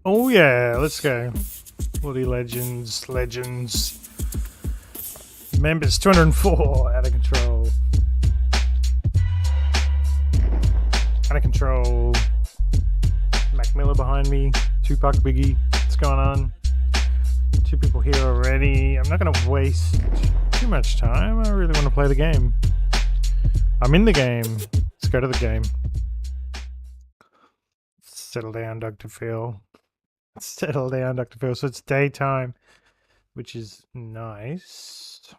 Oh yeah, let's go. Bloody legends, legends. Members 204, out of control. Out of control. Mac Miller behind me. Tupac Biggie. What's going on? 2 people here already. I'm not going to waste too much time. I really want to play the game. I'm in the game. Let's go to the game. Settle down, Dr. Phil. Settle down, Dr. Phil. So it's daytime, which is nice.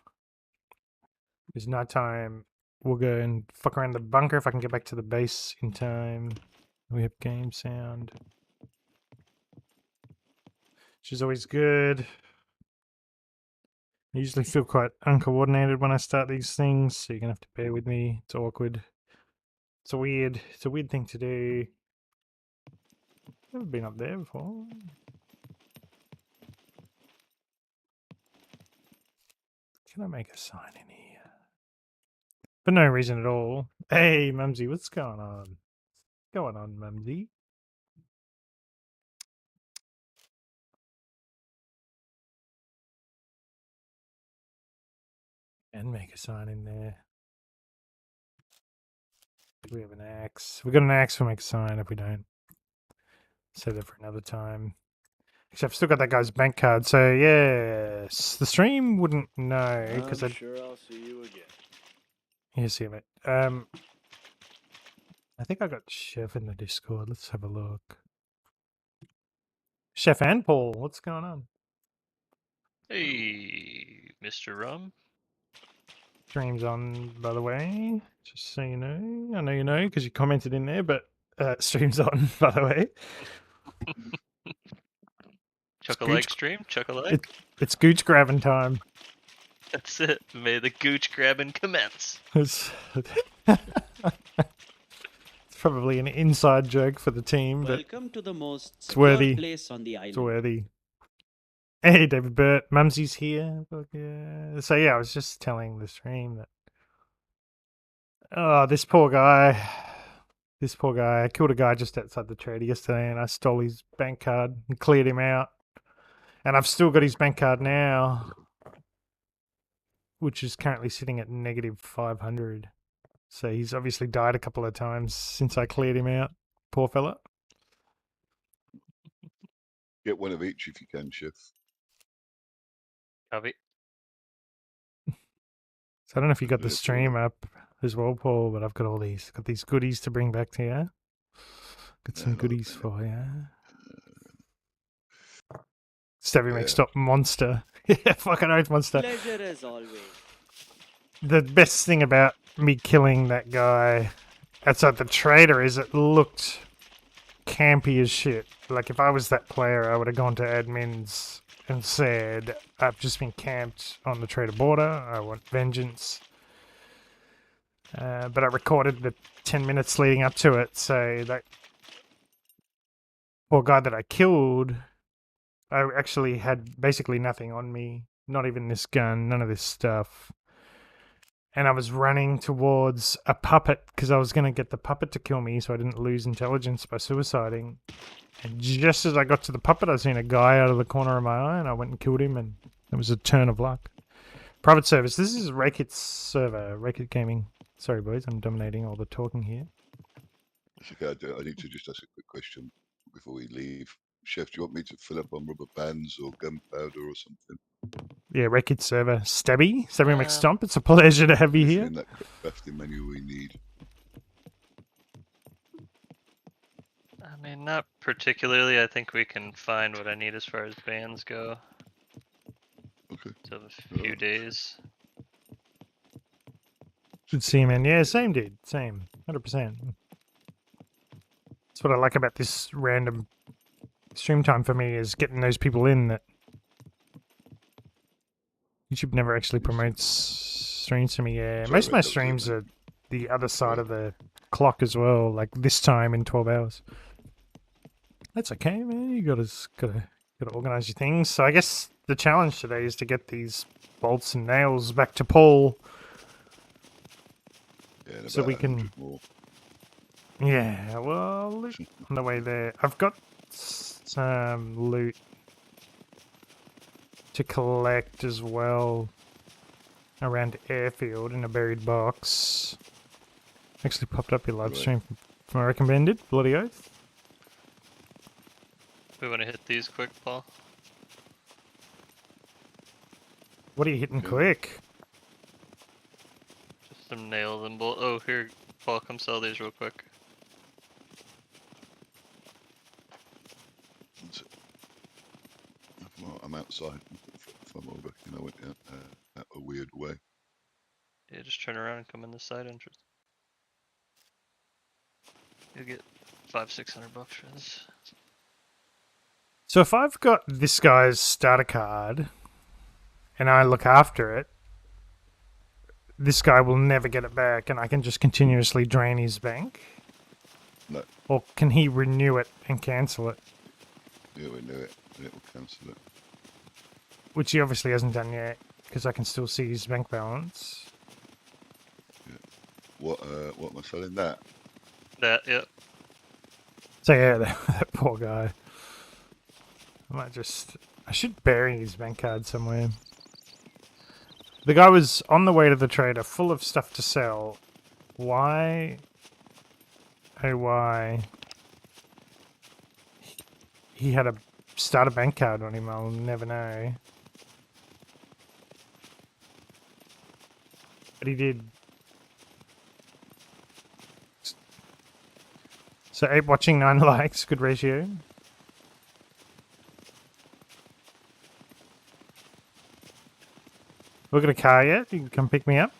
It's nighttime. We'll go and fuck around the bunker if I can get back to the base in time. We have game sound, which is always good. I usually feel quite uncoordinated when I start these things, so you're gonna have to bear with me. It's awkward. It's a weird thing to do. Never been up there before. Can I make a sign in here? For no reason at all. Hey, Mumsy, what's going on? What's going on, Mumsy? And make a sign in there. Do we have an axe? We got an axe, we'll make a sign. If we don't, save that for another time. Actually, I've still got that guy's bank card, so yes. The stream wouldn't know, because I'm sure I'll see you again. You see it. I think I got Chef in the Discord. Let's have a look. Chef and Paul, what's going on? Hey, Mr. Rum. Stream's on, by the way, just so you know. I know you know because you commented in there, but stream's on, by the way. Chuck-a-like stream, chuck-a-like. It's gooch grabbing time. That's it. May the gooch grabbing commence. It's probably an inside joke for the team, but Welcome to the most it's worthy. place on the island. It's worthy. Hey, David Burt, Mumsy's here. Yeah. So yeah, I was just telling the stream that. Oh, this poor guy. This poor guy. I killed a guy just outside the trader yesterday, and I stole his bank card and cleared him out. And I've still got his bank card now, which is currently sitting at negative 500. So he's obviously died a couple of times since I cleared him out. Poor fella. Get one of each if you can, Chef. Copy. So I don't know if you got the stream up as well, Paul, but I've got all these. Got these goodies to bring back to you. Got some goodies for you. Stabby makes stop monster. Yeah, fucking oath monster. Pleasure as always. The best thing about me killing that guy outside the trader is it looked campy as shit. Like if I was that player, I would have gone to admins and said, I've just been camped on the trader border. I want vengeance. But I recorded the 10 minutes leading up to it, so that poor guy that I killed, I actually had basically nothing on me. Not even this gun, none of this stuff. And I was running towards a puppet because I was going to get the puppet to kill me so I didn't lose intelligence by suiciding. And just as I got to the puppet, I seen a guy out of the corner of my eye and I went and killed him, and it was a turn of luck. Private service. This is Rakit's server, Rakit Gaming. Sorry, boys, I'm dominating all the talking here. It's okay, I need to just ask a quick question before we leave. Chef, do you want me to fill up on rubber bands or gunpowder or something? Yeah, Rakit server. Stabby McStomp, it's a pleasure to have you here. In that crafting menu we need. I mean, not particularly. I think we can find what I need as far as bands go. Okay. So a few days. Good see you, man. Yeah, same dude. Same. 100%. That's what I like about this random stream time for me, is getting those people in that YouTube never actually promotes streams for me. Yeah, most of my streams are the other side of the clock as well, like this time in 12 hours. That's okay, man. You gotta organize your things. So I guess the challenge today is to get these bolts and nails back to Paul. Yeah, so we can. More. Yeah, well, on the way there, I've got some loot to collect as well around airfield in a buried box. Actually popped up your live Right. stream from a recommended. Bloody oath. We want to hit these quick, Paul. What are you hitting Okay. quick? Just some nails and bolt. Oh, here, Paul, come sell these real quick. That's it. Well, I'm outside. If I'm over, I went out a weird way. Yeah, just turn around and come in the side entrance. You'll get $500-600 for this. So if I've got this guy's starter card and I look after it, this guy will never get it back and I can just continuously drain his bank? No. Or can he renew it and cancel it? Yeah, we knew it. And it will cancel it. Which he obviously hasn't done yet, because I can still see his bank balance. What am I selling that? That, yep. So yeah, that poor guy. I should bury his bank card somewhere. The guy was on the way to the trader, full of stuff to sell. Why? Oh, why? He had a starter bank card on him, I'll never know. But he did. So 8 watching, 9 likes, good ratio. Look at a car yet? You can come pick me up.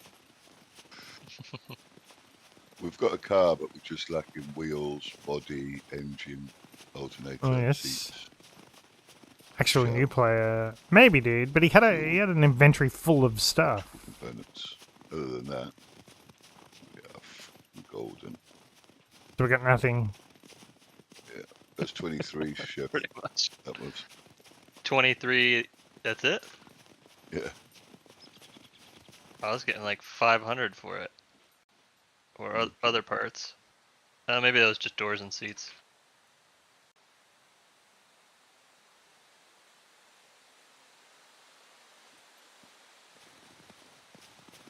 We've got a car, but we're just lacking wheels, body, engine, alternator, Oh yes. seats. Actual Shells. new player, maybe, dude. But he had an inventory full of stuff. Components. Other than that, yeah, golden. So we got nothing. That's 23, Chef. Pretty much. That was. 23, that's it? Yeah. I was getting like 500 for it. Or other parts. Maybe that was just doors and seats.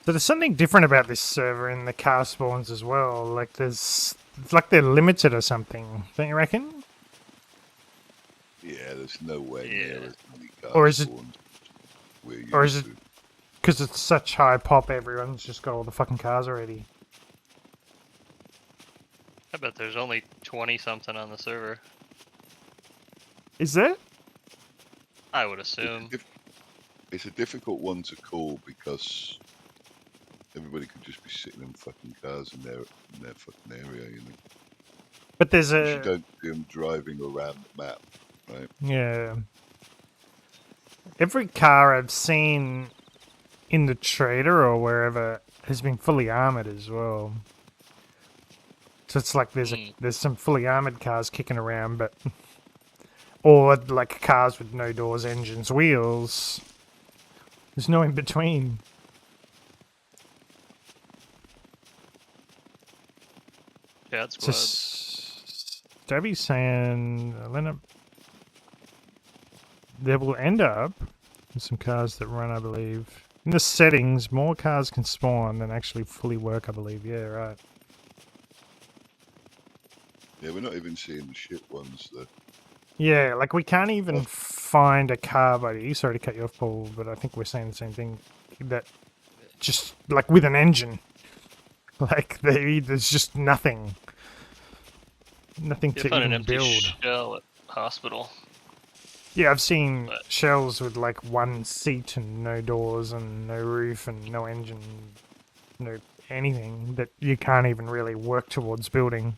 So there's something different about this server in the car spawns as well. Like it's like they're limited or something. Don't you reckon? Yeah, there's no way near as many cars Or is it- spawns we're used or is it- to. Because it's such high pop, everyone's just got all the fucking cars already. I bet there's only 20 something on the server. Is there? I would assume. It's a difficult one to call because everybody could just be sitting in fucking cars in their fucking area, you know. But there's 'Cause you a don't see them driving around the map, right? yeah. Every car I've seen in the trader or wherever has been fully armored as well. So it's like there's some fully armored cars kicking around, but or like cars with no doors, engines, wheels. There's no in between. Chat So squad. Stabby's saying there will end up with some cars that run, I believe. In the settings, more cars can spawn than actually fully work, I believe. Yeah, right. Yeah, we're not even seeing the shit ones though. Yeah, like we can't even find a car, buddy. Sorry to cut you off, Paul, but I think we're saying the same thing. That just like with an engine, like there's just nothing, nothing You'll to find an even empty build. shell at hospital. Yeah, I've seen But- shells with like one seat and no doors and no roof and no engine, no anything that you can't even really work towards building.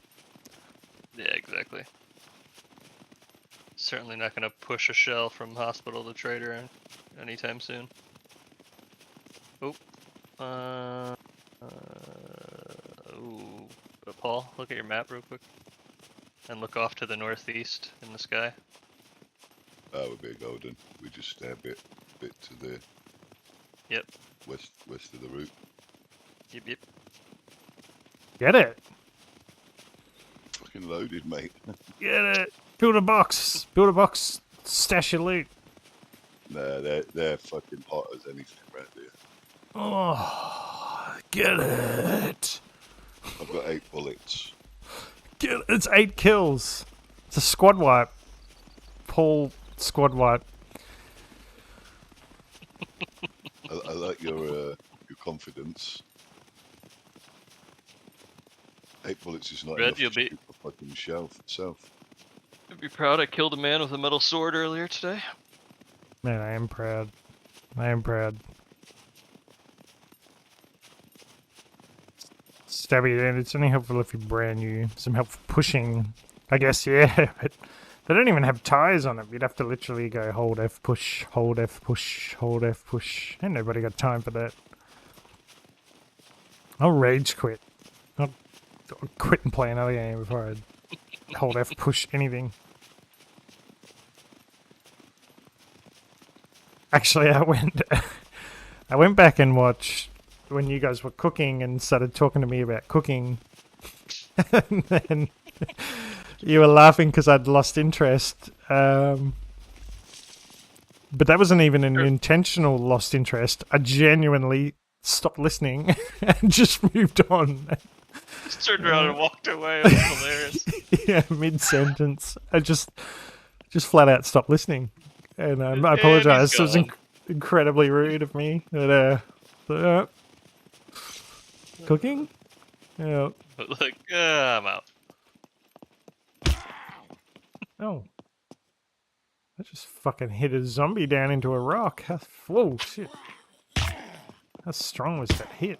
Yeah, exactly. Certainly not going to push a shell from hospital to trader anytime soon. Oh. Ooh. Paul, look at your map real quick. And look off to the northeast in the sky. That would be a golden. We just stay a bit to the Yep. west of the route. Yep. Get it? Fucking loaded, mate. Get it? Build a box. Build a box. Stash your loot. Nah, they're fucking hot as anything around here. Oh, get it. I've got 8 bullets. Get it. It's 8 kills. It's a squad wipe. Paul squad wipe. I like your confidence. 8 bullets is not Red, enough you'll to be- shoot the fucking shelf itself. I'd be proud I killed a man with a metal sword earlier today. Man, I am proud. I am proud. Stabby, and it's only helpful if you brand new. Some help pushing. I guess, yeah, but they don't even have ties on it. You'd have to literally go hold F push, hold F push, hold F push. Ain't nobody got time for that. I'll rage quit. I'll quit and play another game before I hold F push anything. Actually, I went back and watched when you guys were cooking and started talking to me about cooking. And then you were laughing because I'd lost interest. But that wasn't even an intentional lost interest. I genuinely stopped listening and just moved on. Just turned around and walked away. It was hilarious. Yeah, mid-sentence. I just flat out stopped listening. And I apologize. It was incredibly rude of me. But, cooking? Yeah. But like, I'm out. Oh. I just fucking hit a zombie down into a rock. Whoa, shit. How strong was that hit?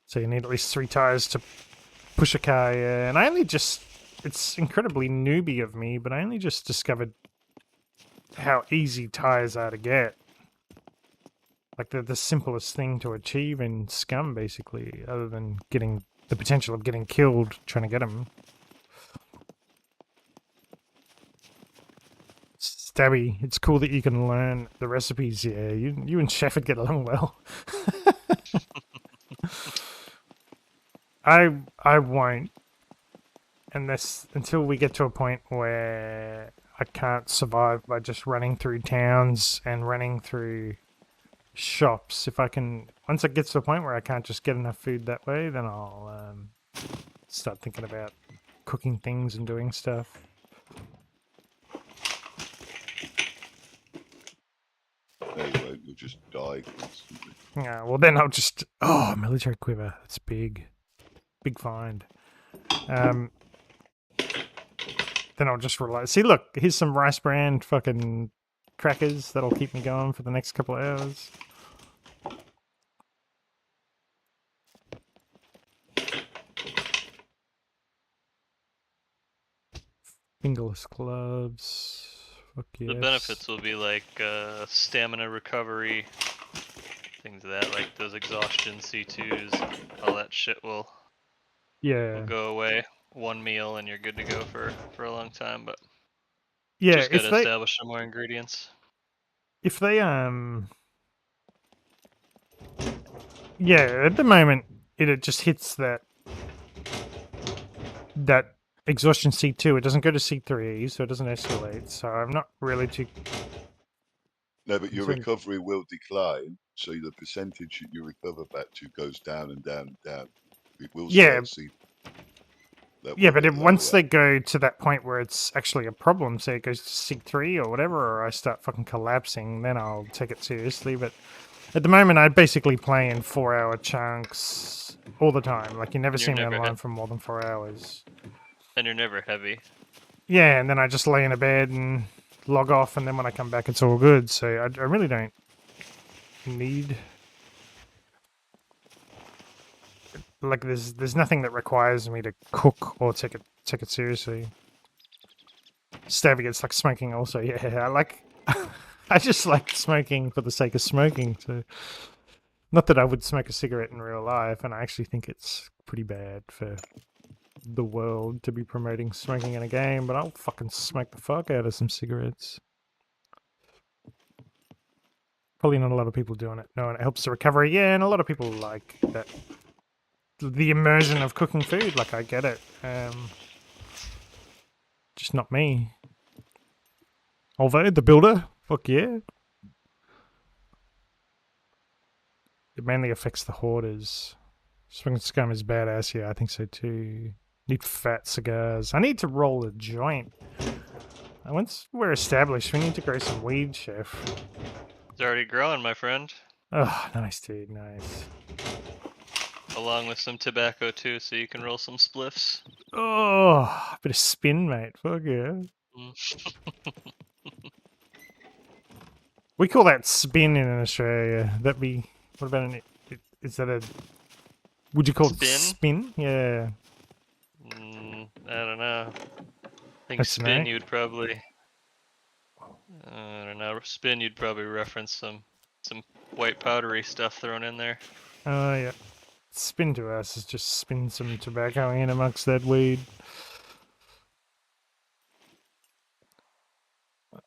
So you need at least 3 tires to push a car, yeah. And I only just... It's incredibly newbie of me, but I only just discovered how easy tires are to get. Like, they're the simplest thing to achieve in SCUM, basically, other than getting the potential of getting killed trying to get them. Stabby, it's cool that you can learn the recipes, yeah. You and Shefford get along well. I won't. Until we get to a point where I can't survive by just running through towns and running through shops. Once it gets to a point where I can't just get enough food that way, then I'll start thinking about cooking things and doing stuff. There you go, you'll just die constantly. Yeah, well then I'll just... Oh, military quiver. That's big. Big find. Then I'll just rely... See, look, here's some rice bran fucking crackers that'll keep me going for the next couple of hours. Fingerless gloves. Fuck yes. The benefits will be like stamina recovery, things of that, like those exhaustion C2s, all that shit will go away. One meal and you're good to go for a long time, but yeah, just gotta establish some more ingredients. If they yeah, at the moment it just hits that exhaustion C2. It doesn't go to C3, so it doesn't escalate. So I'm not really too... No, but your recovery will decline, so the percentage that you recover back to goes down and down and down. It will start yeah, but once they go to that point where it's actually a problem, say it goes to C3 or whatever, or I start fucking collapsing, then I'll take it seriously. But at the moment, I basically play in 4-hour chunks all the time. Like, you never see me online for more than 4 hours. And you're never heavy. Yeah, and then I just lay in a bed and log off, and then when I come back, it's all good. So I really don't need... Like, there's nothing that requires me to cook or take it seriously. Stabby, it's like smoking also. Yeah, I just like smoking for the sake of smoking. So, not that I would smoke a cigarette in real life, and I actually think it's pretty bad for the world to be promoting smoking in a game, but I'll fucking smoke the fuck out of some cigarettes. Probably not a lot of people doing it. No, and it helps the recovery. Yeah, and a lot of people like that. The immersion of cooking food, like I get it. Just not me. Although the builder, fuck yeah. It mainly affects the hoarders. Scum is badass, yeah, I think so too. Need fat cigars. I need to roll a joint. Once we're established, we need to grow some weed, chef. It's already growing, my friend. Oh, nice, dude, nice. Along with some tobacco too, so you can roll some spliffs. Oh, a bit of spin, mate. Fuck yeah. We call that spin in Australia. That'd be... What about an... Is that a... Would you call it spin? Yeah. I don't know. I think That's spin right. you'd probably... I don't know. Spin you'd probably reference some white powdery stuff thrown in there. Oh, yeah. Spin to us is just spin some tobacco in amongst that weed.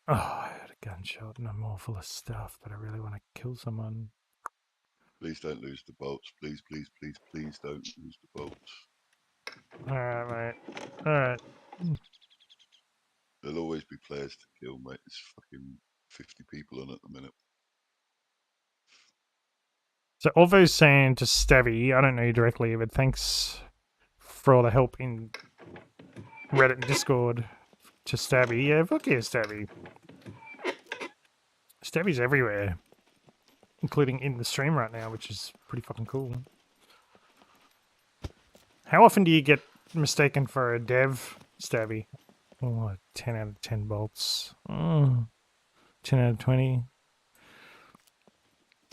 Oh, I had a gunshot and I'm all full of stuff, but I really want to kill someone. Please don't lose the bolts. Please, please, please, please don't lose the bolts. Alright, mate. Alright. There'll always be players to kill, mate. There's fucking 50 people on at the minute. So Orvo's saying to Stabby, I don't know you directly, but thanks for all the help in Reddit and Discord to Stabby. Yeah, fuck yeah, Stabby. Stabby's everywhere, including in the stream right now, which is pretty fucking cool. How often do you get mistaken for a dev, Stabby? Oh, 10 out of 10 bolts. Oh, 10 out of 20.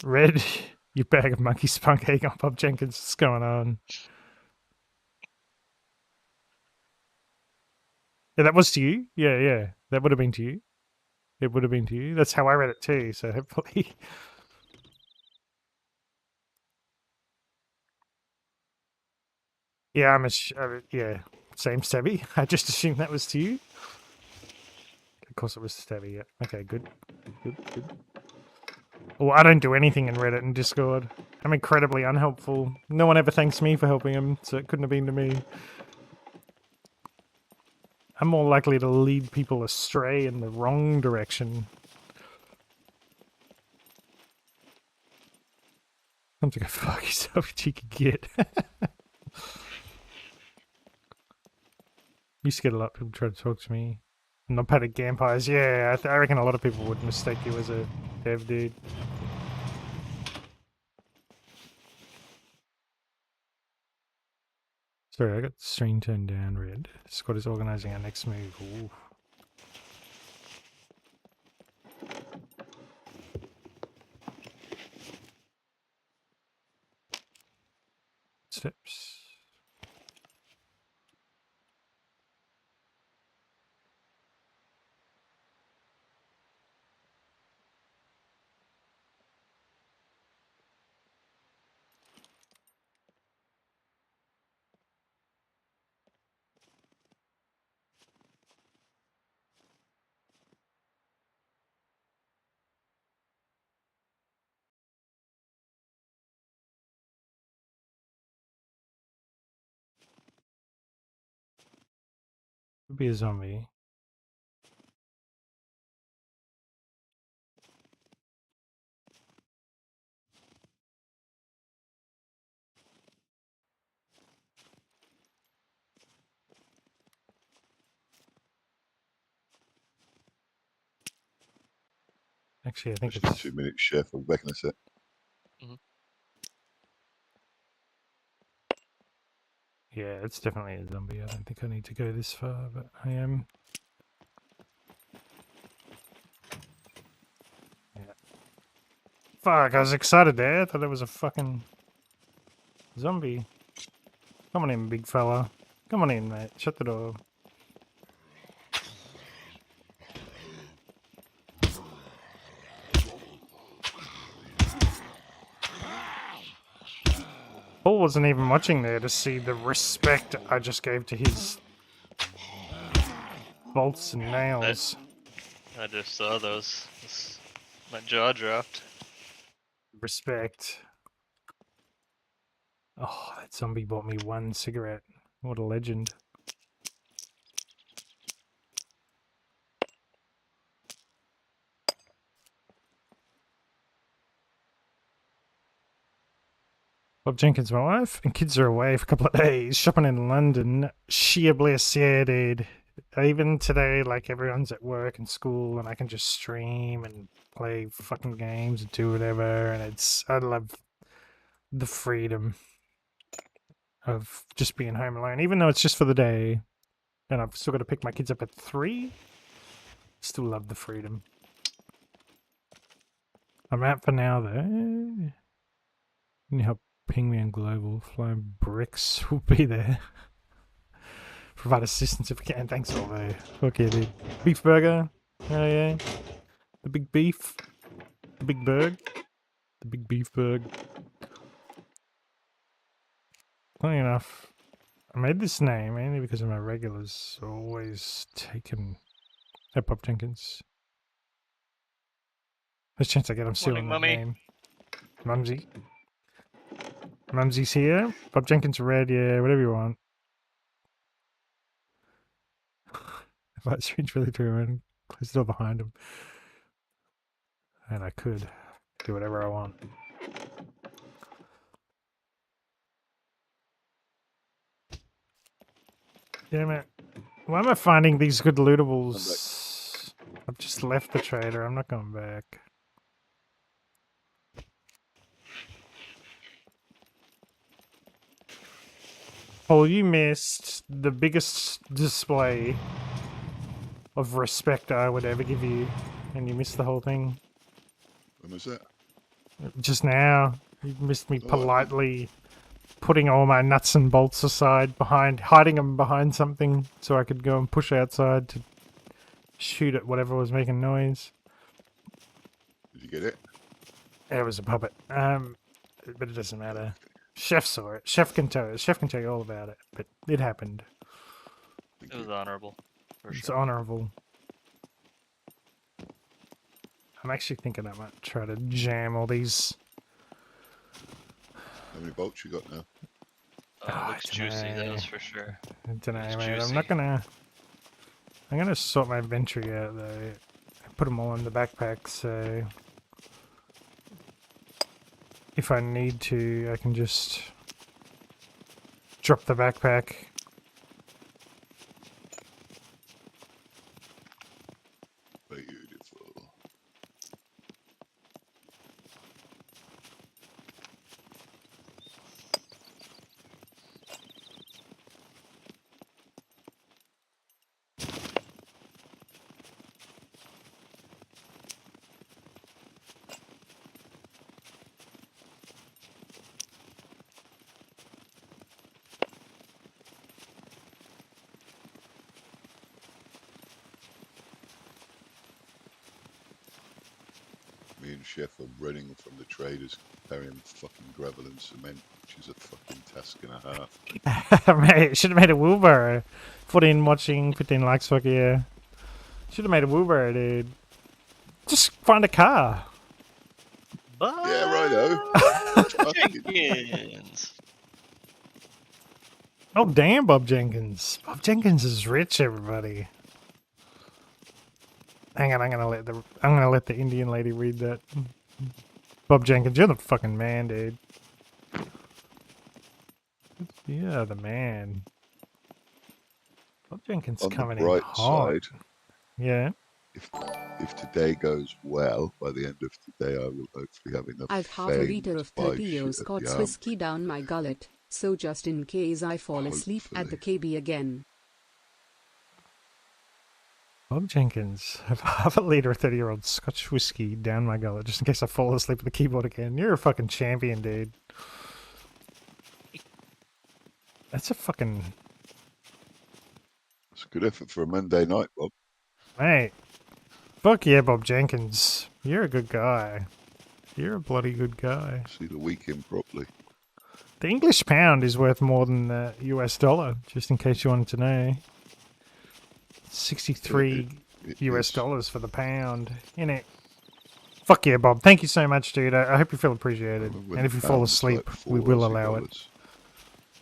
Red, you bag of monkey spunk egg on Bob Jenkins. What's going on? Yeah, that was to you? Yeah, yeah. That would have been to you. It would have been to you. That's how I read it too, so hopefully... Yeah, yeah, same Stabby. I just assumed that was to you. Of course it was Stabby, yeah. Okay, good. Good, good. Well, I don't do anything in Reddit and Discord. I'm incredibly unhelpful. No one ever thanks me for helping him, so it couldn't have been to me. I'm more likely to lead people astray in the wrong direction. I'm to go fuck yourself, you cheeky git. Used to get a lot of people try to talk to me. Non-padded vampires, yeah, I reckon a lot of people would mistake you as a dev dude. Sorry, I got the stream turned down, Red. Scott is organising our next move. Ooh. Steps. Could be a zombie. Actually, I think Just it's... 2 minutes, chef. I'll be back in a sec. Yeah, it's definitely a zombie. I don't think I need to go this far, but I am. Yeah. Fuck, I was excited there. I thought it was a fucking zombie. Come on in, big fella. Come on in, mate. Shut the door. Paul wasn't even watching there to see the respect I just gave to his bolts and nails. I just saw those. My jaw dropped. Respect. Oh, that zombie bought me 1 cigarette. What a legend. Bob Jenkins, my wife and kids are away for a couple of days shopping in London. Sheer bliss, yeah, dude. Even today, like, everyone's at work and school, and I can just stream and play fucking games and do whatever. And I love the freedom of just being home alone, even though it's just for the day. And I've still got to pick my kids up at 3. Still love the freedom. I'm out for now, though. Can you help ping me on global? Flying bricks will be there. Provide assistance if we can. Thanks, Olvo. Okay, dude. Beef burger. Oh, yeah. The big beef. The big burg. The big beef burg. Funny enough, I made this name mainly because of my regulars always taken at Bob Jenkins. There's a chance I get him stealing that name. Mumsy. Mumsy's here. Bob Jenkins red, yeah, whatever you want. If I strange really true and close the door behind him. And I could do whatever I want. Damn it. Why am I finding these good lootables? I've just left the trader. I'm not going back. Oh, you missed the biggest display of respect I would ever give you, and you missed the whole thing. When was that? Just now. You missed me politely putting all my nuts and bolts aside hiding them behind something so I could go and push outside to shoot at whatever was making noise. Did you get it? It was a puppet. But it doesn't matter. Chef saw it. Chef can tell you all about it, but it happened. It was honorable. It's honorable. I'm actually thinking I might try to jam all these. How many bolts you got now? It looks juicy, that was for sure. I don't know, man. I'm gonna sort my inventory out though. I put them all in the backpack, so if I need to, I can just drop the backpack. Beautiful. Me and Chef are running from the traders carrying fucking gravel and cement, which is a fucking task and a half. Mate, should have made a wheelbarrow. 14 watching, 15 likes, fuck yeah. Should have made a wheelbarrow, dude. Just find a car. Yeah, righto. Jenkins. Oh damn, Bob Jenkins. Bob Jenkins is rich, everybody. Hang on, I'm gonna let the Indian lady read that. Bob Jenkins, you're the fucking man, dude. Yeah, the man. Bob Jenkins On coming the bright in hot. side, Yeah. if today goes well, by the end of today, I will hopefully have enough. I've half a liter of 30 years Scots whiskey down my gullet, so just in case I fall asleep at the KB again. Bob Jenkins, have half a litre of 30-year-old Scotch whiskey down my gullet just in case I fall asleep at the keyboard again. You're a fucking champion, dude. That's a fucking... It's a good effort for a Monday night, Bob. Mate. Fuck yeah, Bob Jenkins. You're a good guy. You're a bloody good guy. See the weekend properly. The English pound is worth more than the US dollar, just in case you wanted to know. 63 US dollars for the pound, innit? Fuck yeah, Bob. Thank you so much, dude. I hope you feel appreciated. And if you fall asleep, like we will allow it.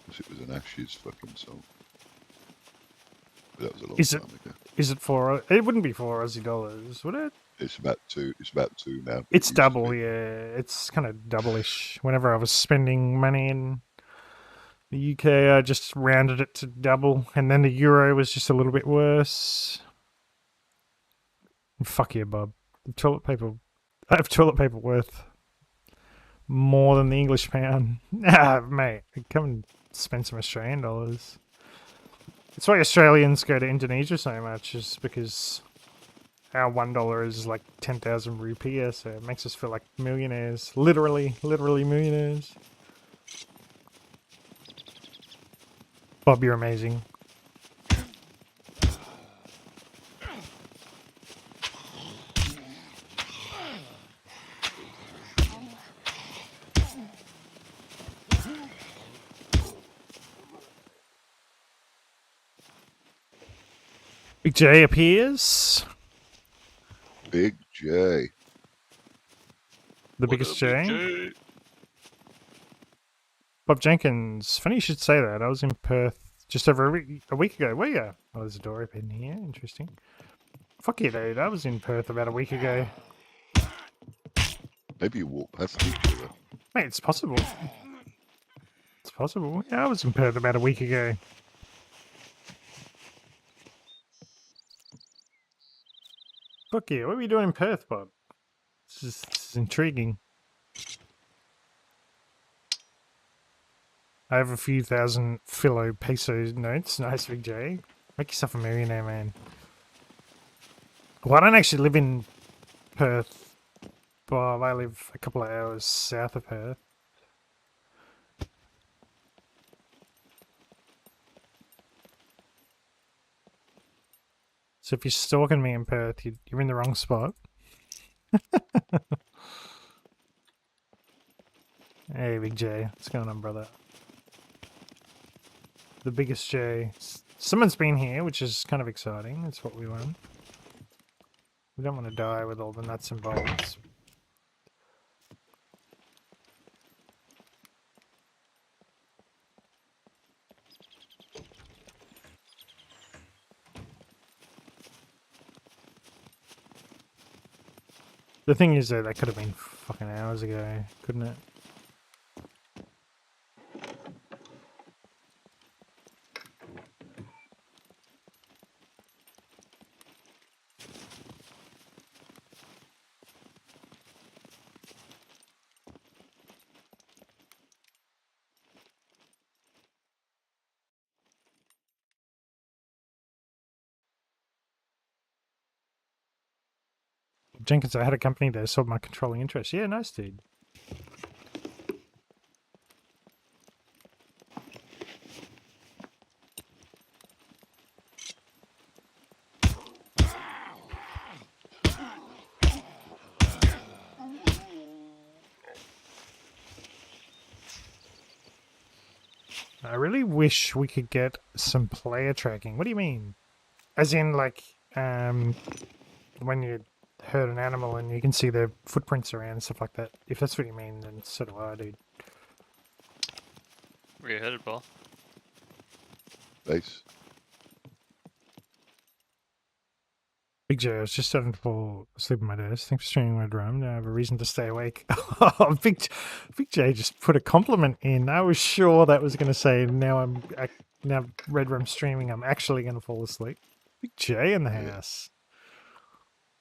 Because it was an Ashes fucking song. But that was a long time ago. Is it for? It wouldn't be $4 Aussie, would it? It's about two. It's about two now. It's double, yeah. It's kind of double-ish. Whenever I was spending money in the UK, I just rounded it to double, and then the euro was just a little bit worse. Fuck yeah, Bob. Toilet paper. I have toilet paper worth more than the English pound. Ah, mate, come and spend some Australian dollars. That's why Australians go to Indonesia so much, is because our $1 is like 10,000 rupiah, so it makes us feel like millionaires. Literally millionaires. Bob, you're amazing. Big J appears. Big J. The biggest J. Bob Jenkins. Funny you should say that. I was in Perth just over a week ago. Where you? Oh, there's a door open here. Interesting. Fuck yeah, dude. I was in Perth about a week ago. Maybe you walk past each other. Mate, it's possible. It's possible. Yeah, I was in Perth about a week ago. Fuck yeah. What were you doing in Perth, Bob? This is intriguing. I have a few thousand Philo peso notes. Nice, Big J. Make yourself a millionaire, man. Well, I don't actually live in Perth, Bob. I live a couple of hours south of Perth. So if you're stalking me in Perth, you're in the wrong spot. Hey, Big J. What's going on, brother? The biggest J. Someone's been here, which is kind of exciting. That's what we want. We don't want to die with all the nuts and bolts. The thing is, though, that could have been fucking hours ago, couldn't it? Jenkins, I had a company that sold my controlling interest. Yeah, nice, dude. I really wish we could get some player tracking. What do you mean? As in, like, when you hurt an animal and you can see their footprints around and stuff like that. If that's what you mean, then so do I, dude. Where you headed, Paul? Base. Big J, I was just starting to fall asleep at my desk. Thanks for streaming my drum. Now I have a reason to stay awake. Oh, Big J just put a compliment in. I was sure that was going to say, now Red Room streaming, I'm actually going to fall asleep. Big J in the house.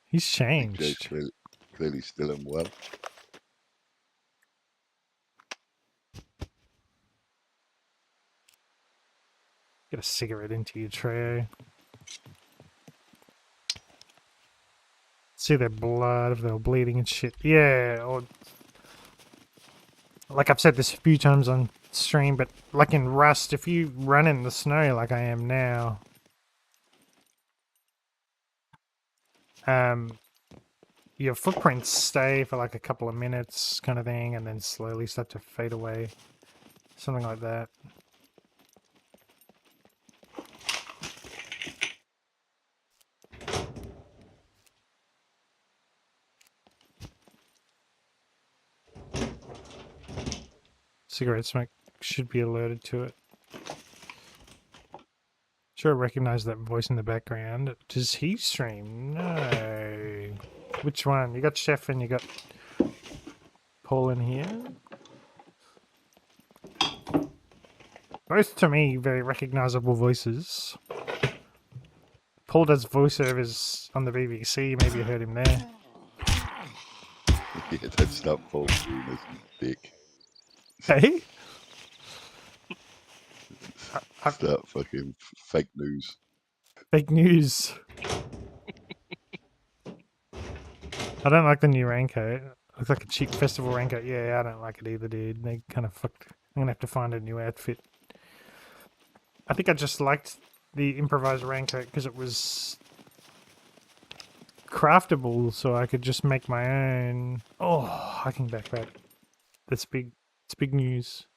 He's changed. Big J's clearly still unwell. Get a cigarette into your tray. See their blood if they were bleeding and shit. Yeah, or like I've said this a few times on stream, but like in Rust, if you run in the snow like I am now, your footprints stay for like a couple of minutes kind of thing, and then slowly start to fade away. Something like that. Cigarette smoke should be alerted to it. Sure, I recognize that voice in the background. Does he stream? No. Which one? You got Chef and you got Paul in here. Both, to me, very recognizable voices. Paul does voiceovers on the BBC. Maybe you heard him there. Yeah, that's not Paul Green, dick. Hey? It's that fucking fake news. Fake news. I don't like the new raincoat. Looks like a cheap festival raincoat. Yeah, I don't like it either, dude. They kind of fucked. I'm gonna have to find a new outfit. I think I just liked the improvised raincoat because it was craftable, so I could just make my own. Oh, I can backpack. That's big. It's big news.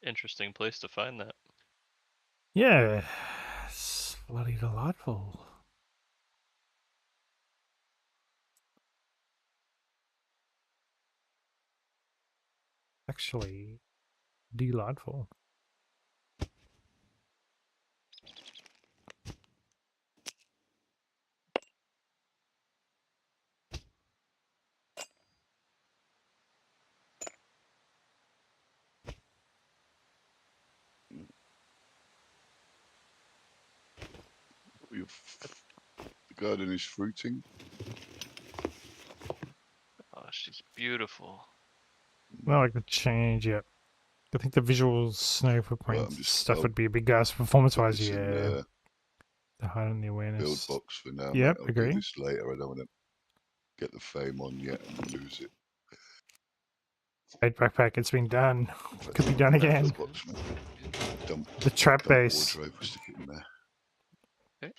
Interesting place to find that. Yeah, it's bloody delightful. Actually, delightful. The garden is fruiting. Oh, she's beautiful. I like the change, yeah. I think the visual snow footprint stuff would be a big ass performance-wise, yeah. The height and the awareness. Build box for now. Yep, I'll agree. do this later. I don't want to get the fame on yet and lose it. Great backpack, it's been done. Could be done again. The trap base. Wardrobe, stick it in there. Okay.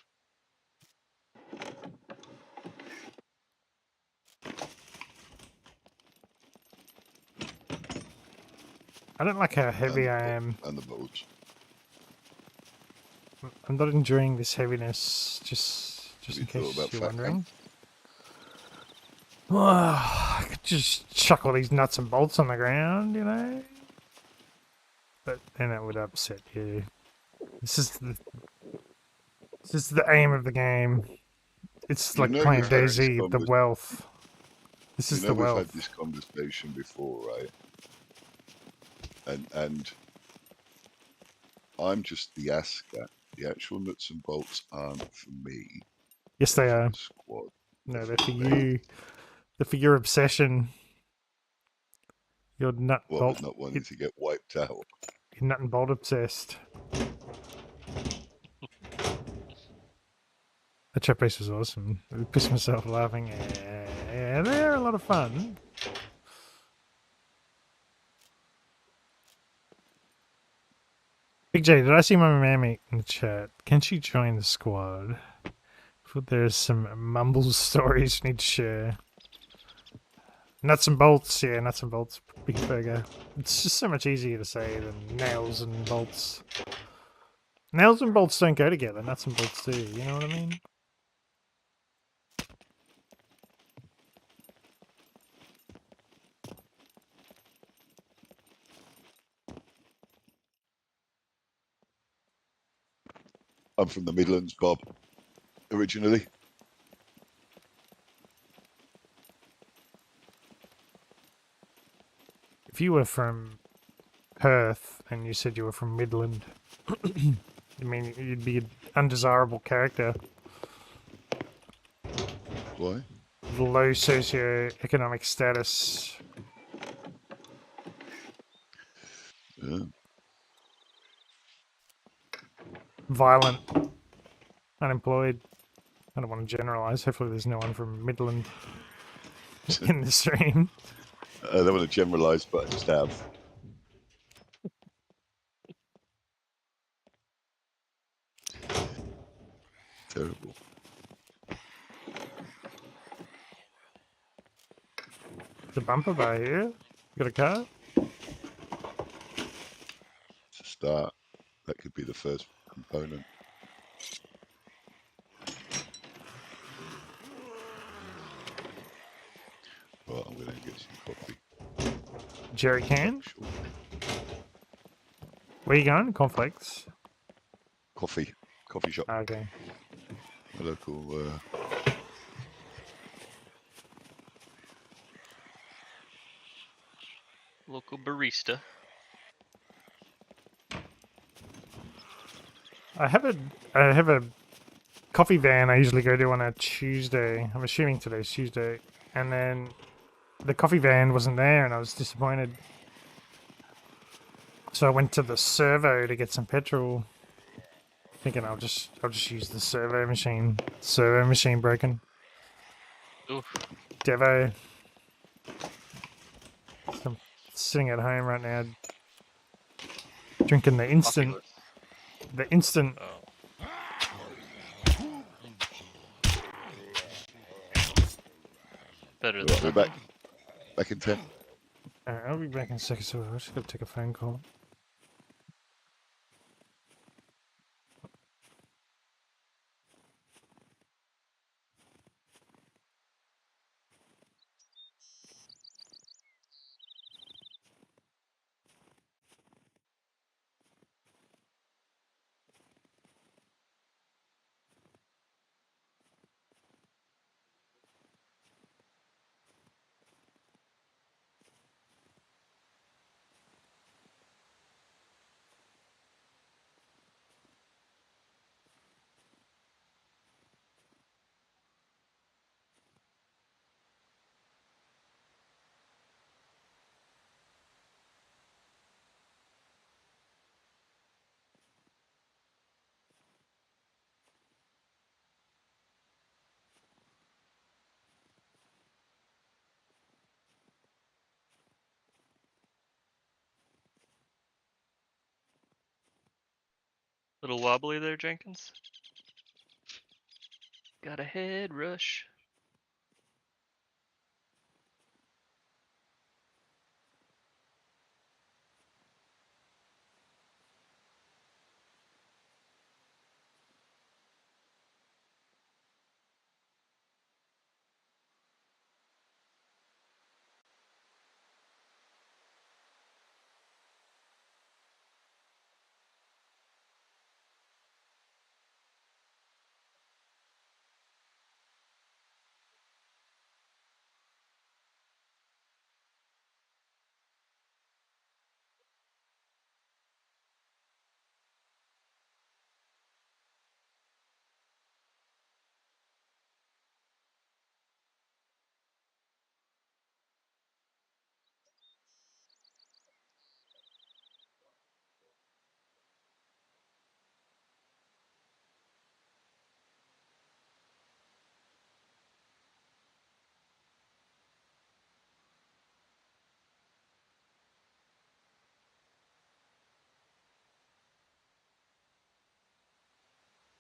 I don't like how heavy I am. And the boats. I'm not enjoying this heaviness, just in case you're wondering. I could just chuck all these nuts and bolts on the ground, you know? But then that would upset you. This is the aim of the game. It's like playing DayZ, the wealth. This is the wealth. We've had this conversation before, right? And I'm just the asker. The actual nuts and bolts aren't for me. Yes, they are. Squad. No, they're for you. They're for your obsession. Your nut bolt. Not wanting to get wiped out. You're nut and bolt obsessed. The trap race was awesome. I pissed myself laughing. Yeah, they're a lot of fun. Big J, did I see my mammy in the chat? Can she join the squad? There's some mumbles stories you need to share. Nuts and bolts, yeah, nuts and bolts, big burger. It's just so much easier to say than nails and bolts. Nails and bolts don't go together, nuts and bolts do, you know what I mean? I'm from the Midlands, Bob, originally. If you were from Perth and you said you were from Midland, I mean, you'd be an undesirable character. Why? Low socioeconomic status. Yeah. Violent. Unemployed. I don't want to generalise. Hopefully there's no one from Midland in the stream. I don't want to generalise, but I just have. Terrible. The bumper bar here. You got a car? It's a start. That could be the first component. Right, I'm going to get some coffee. Jerry can? Where you going? Cornflakes? Coffee shop. Okay. A local... Local barista. I have a coffee van I usually go to on a Tuesday. I'm assuming today's Tuesday. And then the coffee van wasn't there and I was disappointed. So I went to the servo to get some petrol. Thinking I'll just use the servo machine. Servo machine broken. Oof. Devo. So I'm sitting at home right now drinking the instant Oh. Better than we're back in 10. I'll be back in a second, so I just gotta take a phone call. Little wobbly there, Jenkins. Got a head rush.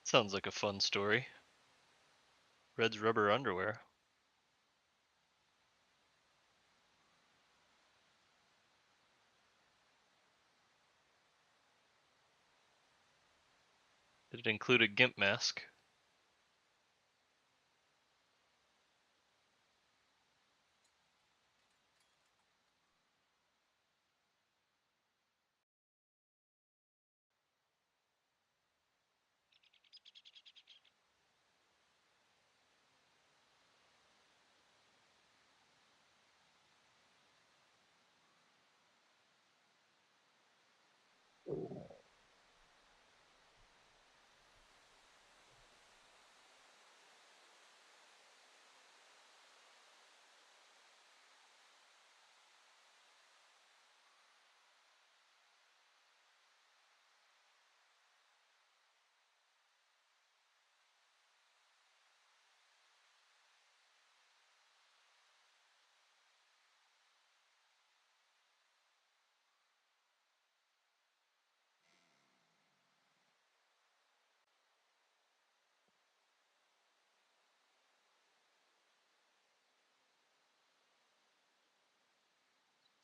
Sounds like a fun story. Red's rubber underwear. Did it include a GIMP mask?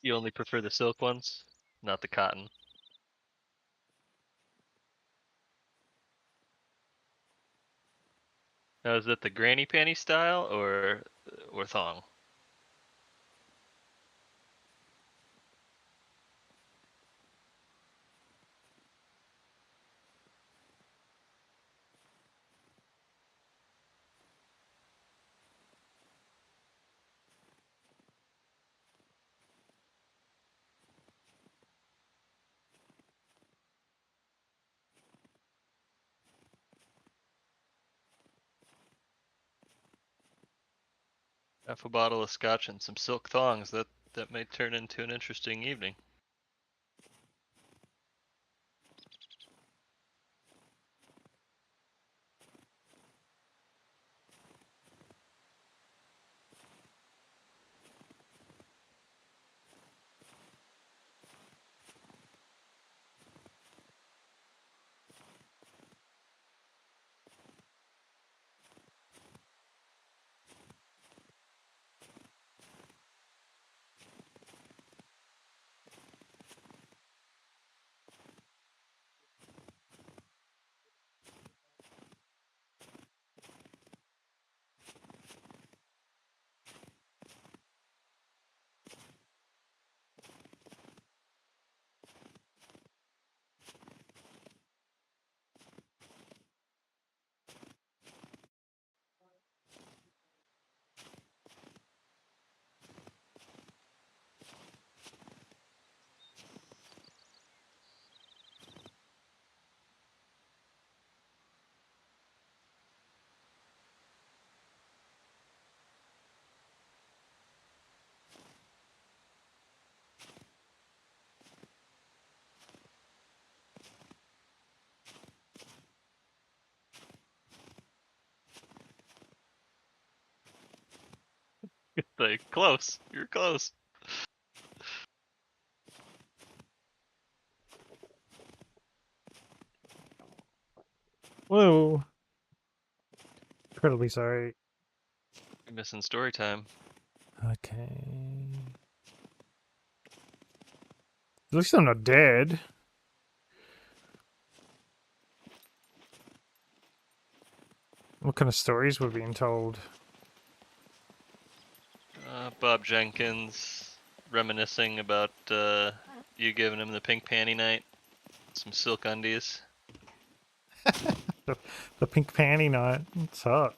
You only prefer the silk ones, not the cotton. Now, is that the granny panty style or thong? Half a bottle of scotch and some silk thongs. That may turn into an interesting evening. Like, close. You're close. Whoa. Incredibly sorry. You're missing story time. Okay. At least I'm not dead. What kind of stories were being told? Bob Jenkins reminiscing about you giving him the pink panty night. Some silk undies. The pink panty night. It's hot.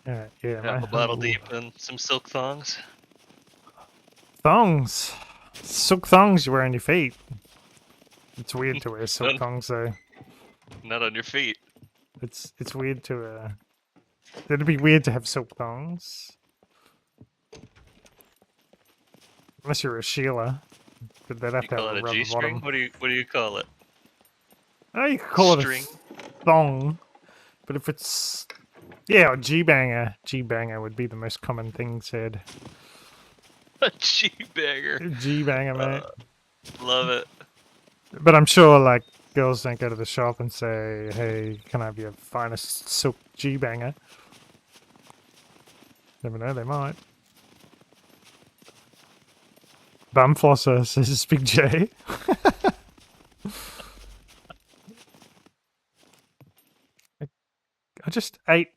Yeah, Half a bottle deep and some silk thongs. Thongs. Silk thongs you wear on your feet. It's weird to wear silk thongs though. Not on your feet. It's weird to it'd be weird to have silk thongs. Unless you're a Sheila. But they'd have You to have call a it a rubber G-string? bottom. What do you call it? Oh, you could call String. it a thong. But if it's yeah, or G-banger. G-banger would be the most common thing said. A G-banger. G-banger, mate. Love it. But I'm sure, like, girls don't go to the shop and say, hey, can I have your finest silk G-banger? Never know, they might. Bum flosser, says Big J. I just ate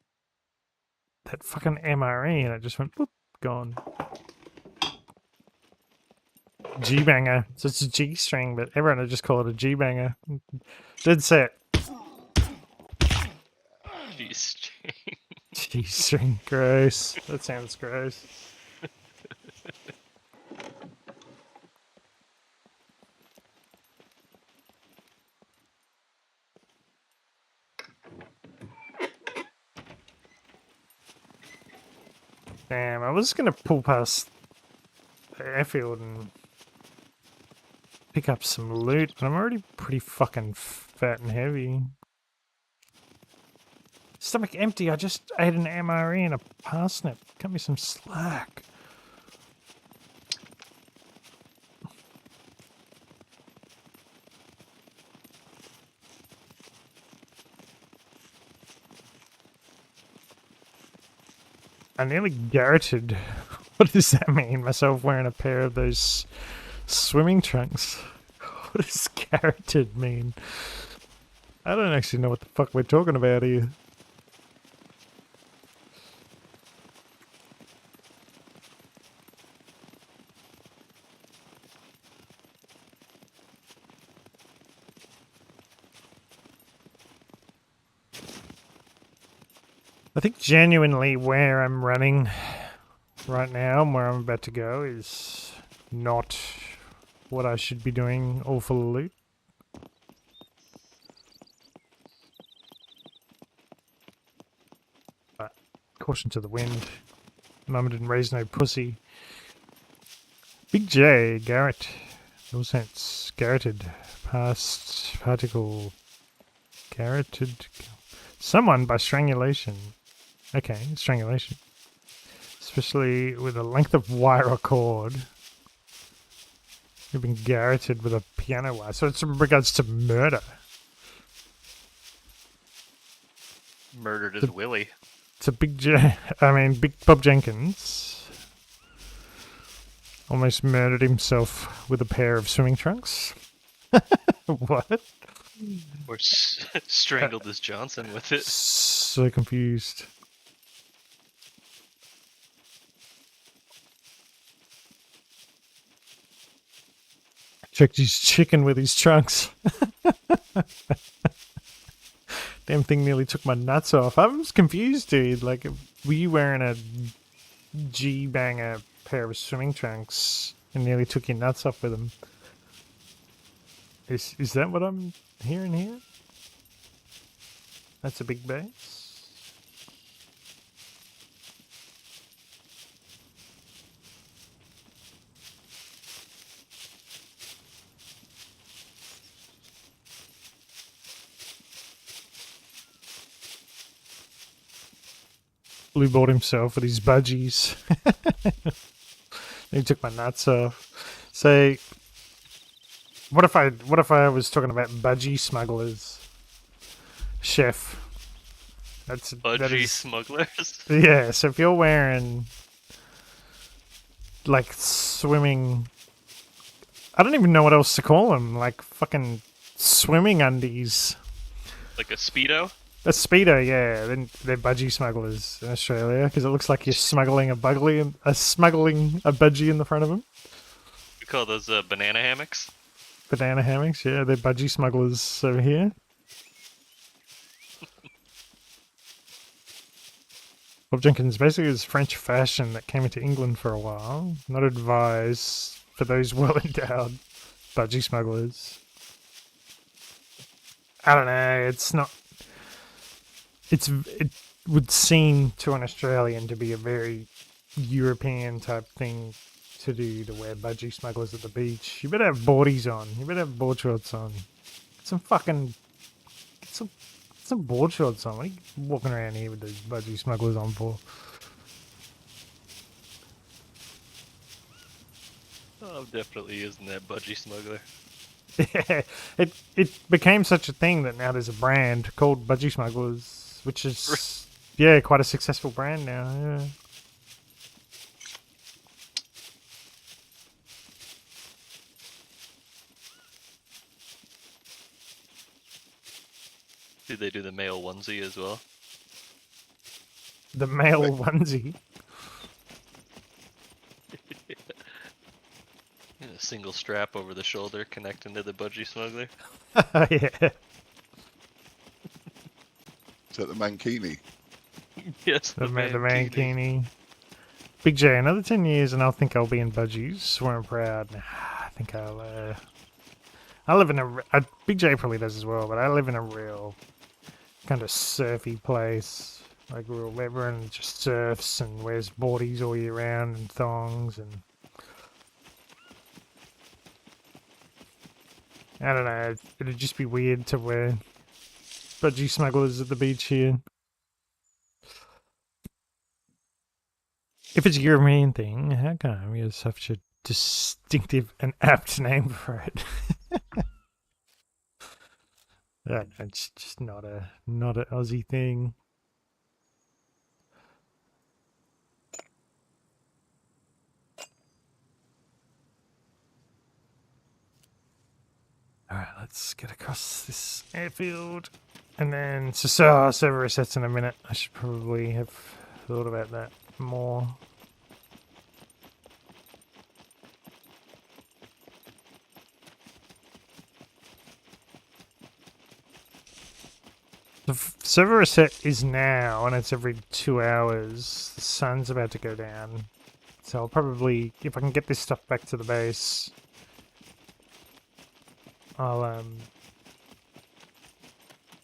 that fucking MRE and it just went, whoop, gone. G-banger. So it's a G-string, but everyone would just call it a G-banger. Dead set. G-string. G-string. Gross. That sounds gross. Damn, I was gonna pull past the airfield and pick up some loot, but I'm already pretty fucking fat and heavy. Stomach empty, I just ate an MRE and a parsnip. Cut me some slack. I nearly garroted What does that mean? Myself wearing a pair of those swimming trunks. What does garroted mean? I don't actually know what the fuck we're talking about here. I think genuinely where I'm running right now and where I'm about to go is not what I should be doing, all full of loot. But caution to the wind. Mama didn't raise no pussy. Big J, Garrett. No sense. Garroted. Past particle. Garroted. Someone by strangulation. Okay, strangulation. Especially with a length of wire or cord. You've been garroted with a piano wire. So it's in regards to murder. Murdered his Willie. It's a Big Big Bob Jenkins almost murdered himself with a pair of swimming trunks. What? Or strangled his Johnson with it. So confused. Checked his chicken with his trunks. Damn thing nearly took my nuts off. I was confused, dude. Like, were you wearing a G-banger pair of swimming trunks and nearly took your nuts off with them? Is that what I'm hearing here? That's a big base? Blue bought himself with his budgies. He took my nuts off. So, what if I was talking about budgie smugglers, chef? Budgie smugglers. Yeah. So if you're wearing like swimming, I don't even know what else to call them. Like fucking swimming undies. Like a Speedo. A Speedo, yeah. Then they're budgie smugglers in Australia because it looks like you're smuggling a budgie in the front of them. We call those banana hammocks. Banana hammocks, yeah. They're budgie smugglers over here. Bob Jenkins basically is French fashion that came into England for a while. Not advised for those well-endowed budgie smugglers. I don't know. It's not. It would seem to an Australian to be a very European type thing to do, to wear budgie smugglers at the beach. You better have boardies on. You better have board shorts on. Get some board shorts on. What are you walking around here with those budgie smugglers on for? Oh, I'm definitely using that budgie smuggler. Yeah, it became such a thing that now there's a brand called Budgie Smugglers, which is quite a successful brand now. Yeah. Did they do the male onesie as well? The male onesie. A single strap over the shoulder connecting to the budgie smuggler. Yeah. Is that the mankini? Yes, The mankini. Big J, another 10 years and I'll think I'll be in budgies. Swearing proud. I think I live in a Big J probably does as well, but I live in a real kind of surfy place. Like everyone just surfs and wears boardies all year round and thongs and I don't know, it'd just be weird to wear budgie smugglers at the beach here. If it's a European thing, how come we have such a distinctive and apt name for it? It's just not an Aussie thing. Alright, let's get across this airfield. And then, so server resets in a minute. I should probably have thought about that more. The server reset is now, and it's every 2 hours. The sun's about to go down. So I'll probably, if I can get this stuff back to the base, I'll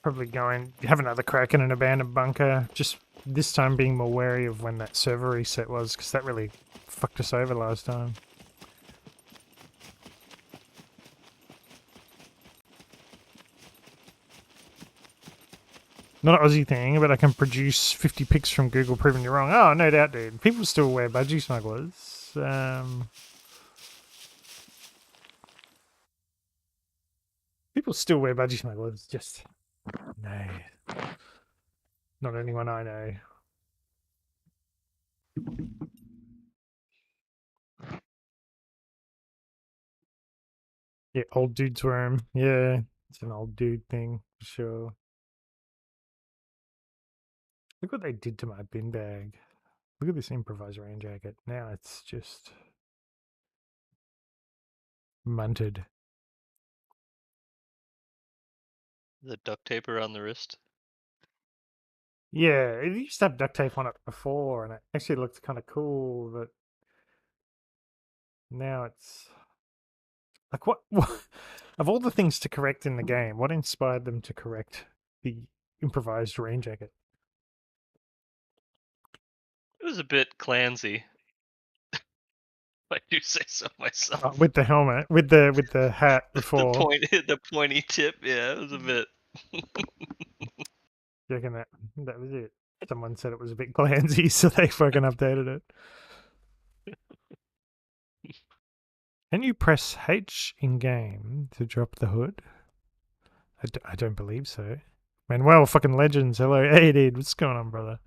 probably go and have another crack in an abandoned bunker. Just this time being more wary of when that server reset was, because that really fucked us over last time. Not an Aussie thing, but I can produce 50 pics from Google proving you wrong. Oh, no doubt, dude. People still wear budgie smugglers. People still wear budgie smugglers. Just no, not anyone I know. Yeah, old dudes wear them. Yeah, it's an old dude thing for sure. Look what they did to my bin bag. Look at this improvised rain jacket. Now it's just munted. The duct tape around the wrist. Yeah, it used to have duct tape on it before, and it actually looked kind of cool, but now it's like what of all the things to correct in the game, what inspired them to correct the improvised rain jacket? It was a bit clansy. I do say so myself. With the helmet, with the hat before. The pointy tip, yeah, it was a bit. You reckon that was it? Someone said it was a bit glansy, so they fucking updated it. Can you press H in game to drop the hood? I don't believe so. Manuel, fucking legends. Hello. Hey, dude. What's going on, brother?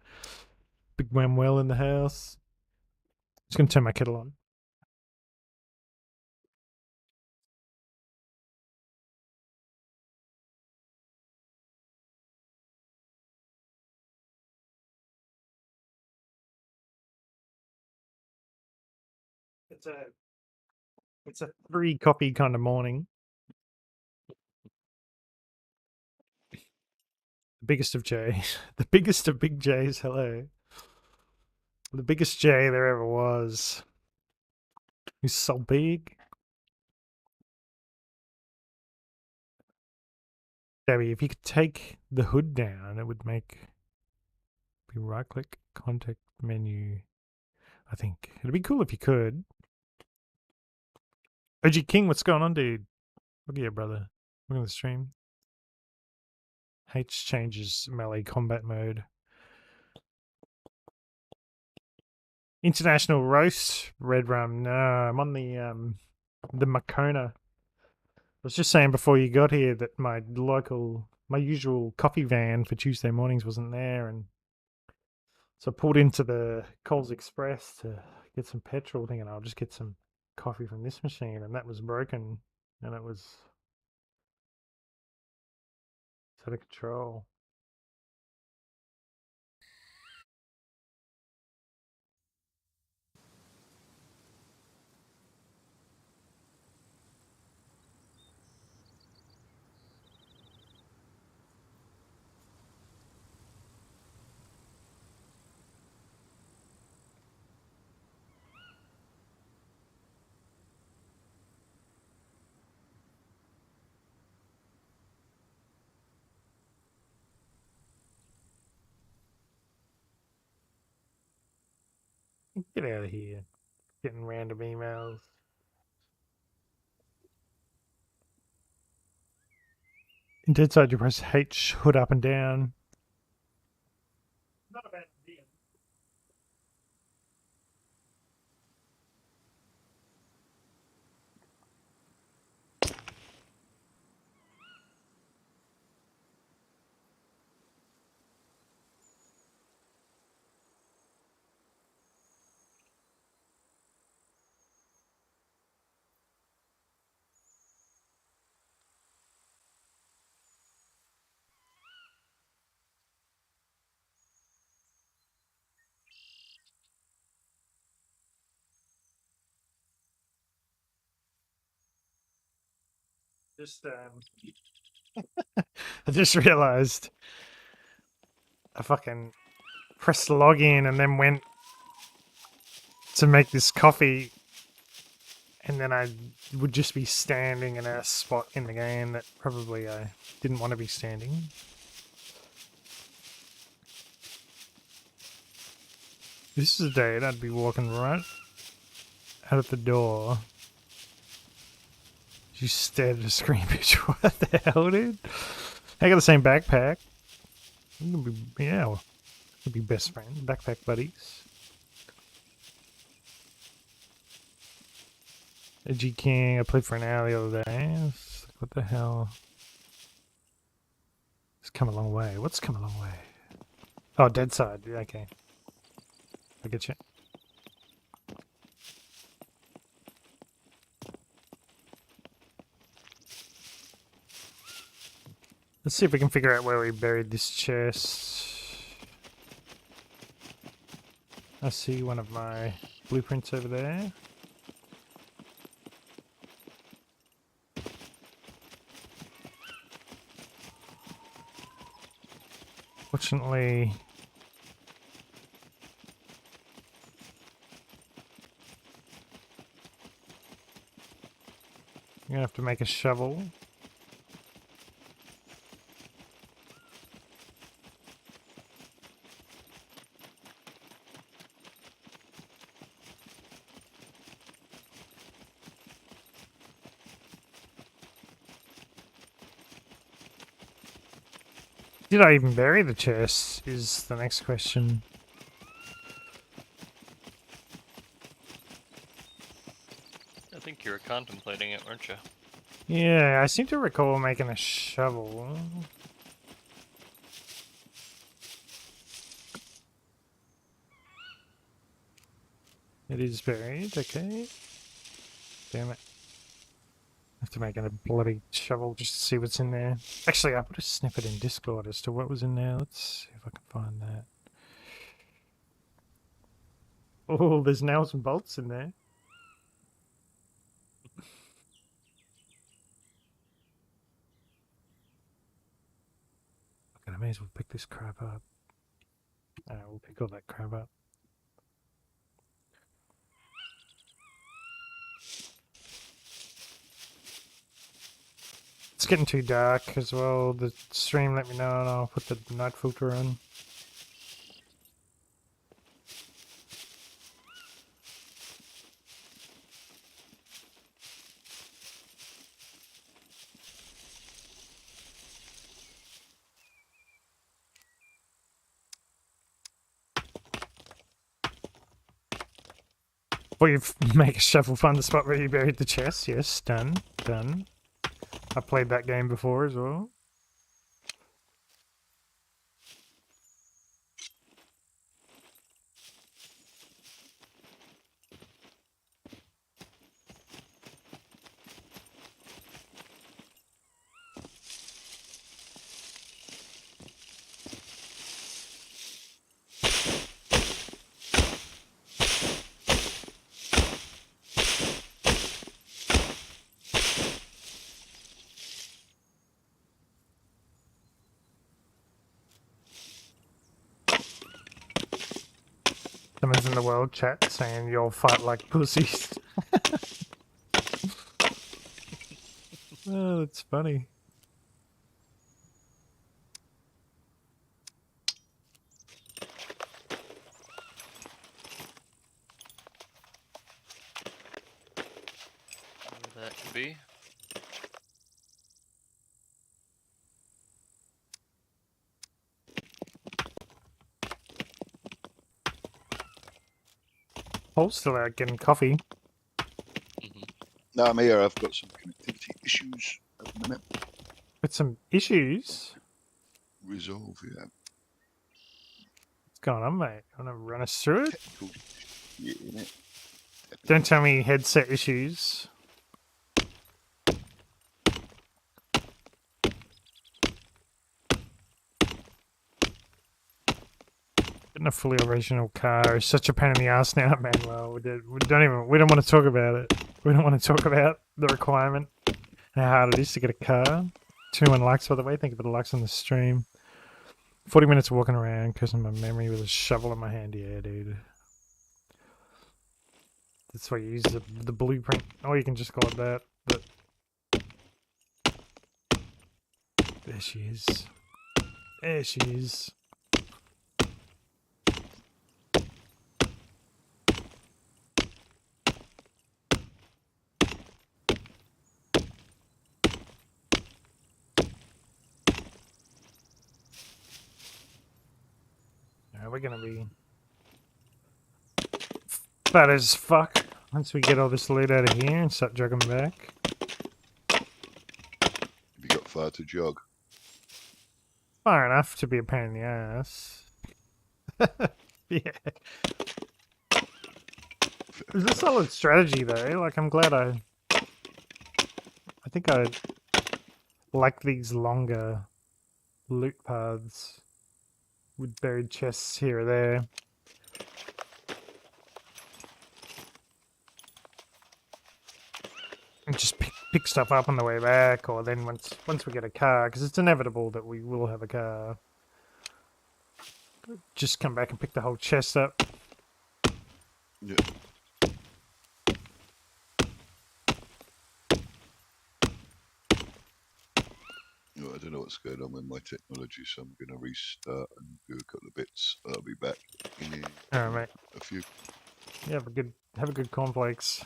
Big Manuel in the house. Just going to turn my kettle on. It's a 3 coffee kind of morning. The biggest of J's. The biggest of big J's. Hello. The biggest J there ever was. He's so big. Debbie, if you could take the hood down, it would make be right click contact menu. I think it'd be cool if you could. OG King, what's going on, dude? Look at you, brother. Look at the stream. H changes melee combat mode. International roast red rum. No, I'm on the Makona. I was just saying before you got here that my usual coffee van for Tuesday mornings wasn't there, and so I pulled into the Coles Express to get some petrol, thinking I'll just get some coffee from this machine, and that was broken, and it was out of control. Get out of here. Getting random emails. In dead side, you press H, hood up and down. Not a bad idea. Just I just realized I fucking pressed login and then went to make this coffee, and then I would just be standing in a spot in the game that probably I didn't want to be standing. This is a date, I'd be walking right out of the door. You stared at a screen picture. What the hell, dude? I got the same backpack. Yeah, we'll be best friends, backpack buddies. Edgy King, I played for an hour the other day. What the hell? It's come a long way. What's come a long way? Oh, dead side. Okay. I get you. Let's see if we can figure out where we buried this chest. I see one of my blueprints over there. Fortunately, I'm gonna have to make a shovel. Did I even bury the chest is the next question. I think you were contemplating it, weren't you? Yeah, I seem to recall making a shovel. It is buried, okay. Damn it. I have to make a bloody shovel just to see what's in there. Actually, I put a snippet in Discord as to what was in there. Let's see if I can find that. Oh, there's nails and bolts in there. Okay, I may as well pick this crap up. We'll pick all that crap up. It's getting too dark as well. The stream let me know and I'll put the night filter on. Well, you make a shovel find the spot where you buried the chest. Yes, done. Done. I played that game before as well. Someone's in the world chat saying you'll fight like pussies. Oh, that's funny. Whatever that could be. Paul's still out getting coffee. No, I'm here. I've got some connectivity issues at the minute. With some issues? Resolve, yeah. What's going on, mate? You want to run us through it? Yeah, innit? Don't tell me headset issues. Getting a fully original car is such a pain in the ass now, Manuel. We don't want to talk about it. We don't want to talk about the requirement. how hard it is to get a car. 21 likes, by the way. Thank you for the likes on the stream. 40 minutes walking around, cursing my memory with a shovel in my hand. Yeah, dude. That's why you use the blueprint. Oh, you can just call it that. But there she is. There she is. We're gonna be fat as fuck once we get all this loot out of here and start jogging back. Have you got far to jog? Far enough to be a pain in the ass. Yeah. It's a solid strategy though. Like, I'm glad I think I like these longer loot paths with buried chests here or there. And just pick stuff up on the way back, or then once we get a car, because it's inevitable that we will have a car. Just come back and pick the whole chest up. Yeah. Well, I don't know what's going on with my technology, so I'm going to restart and do a couple of bits. I'll be back in Alright, mate. a few. Yeah, have a good cornflakes.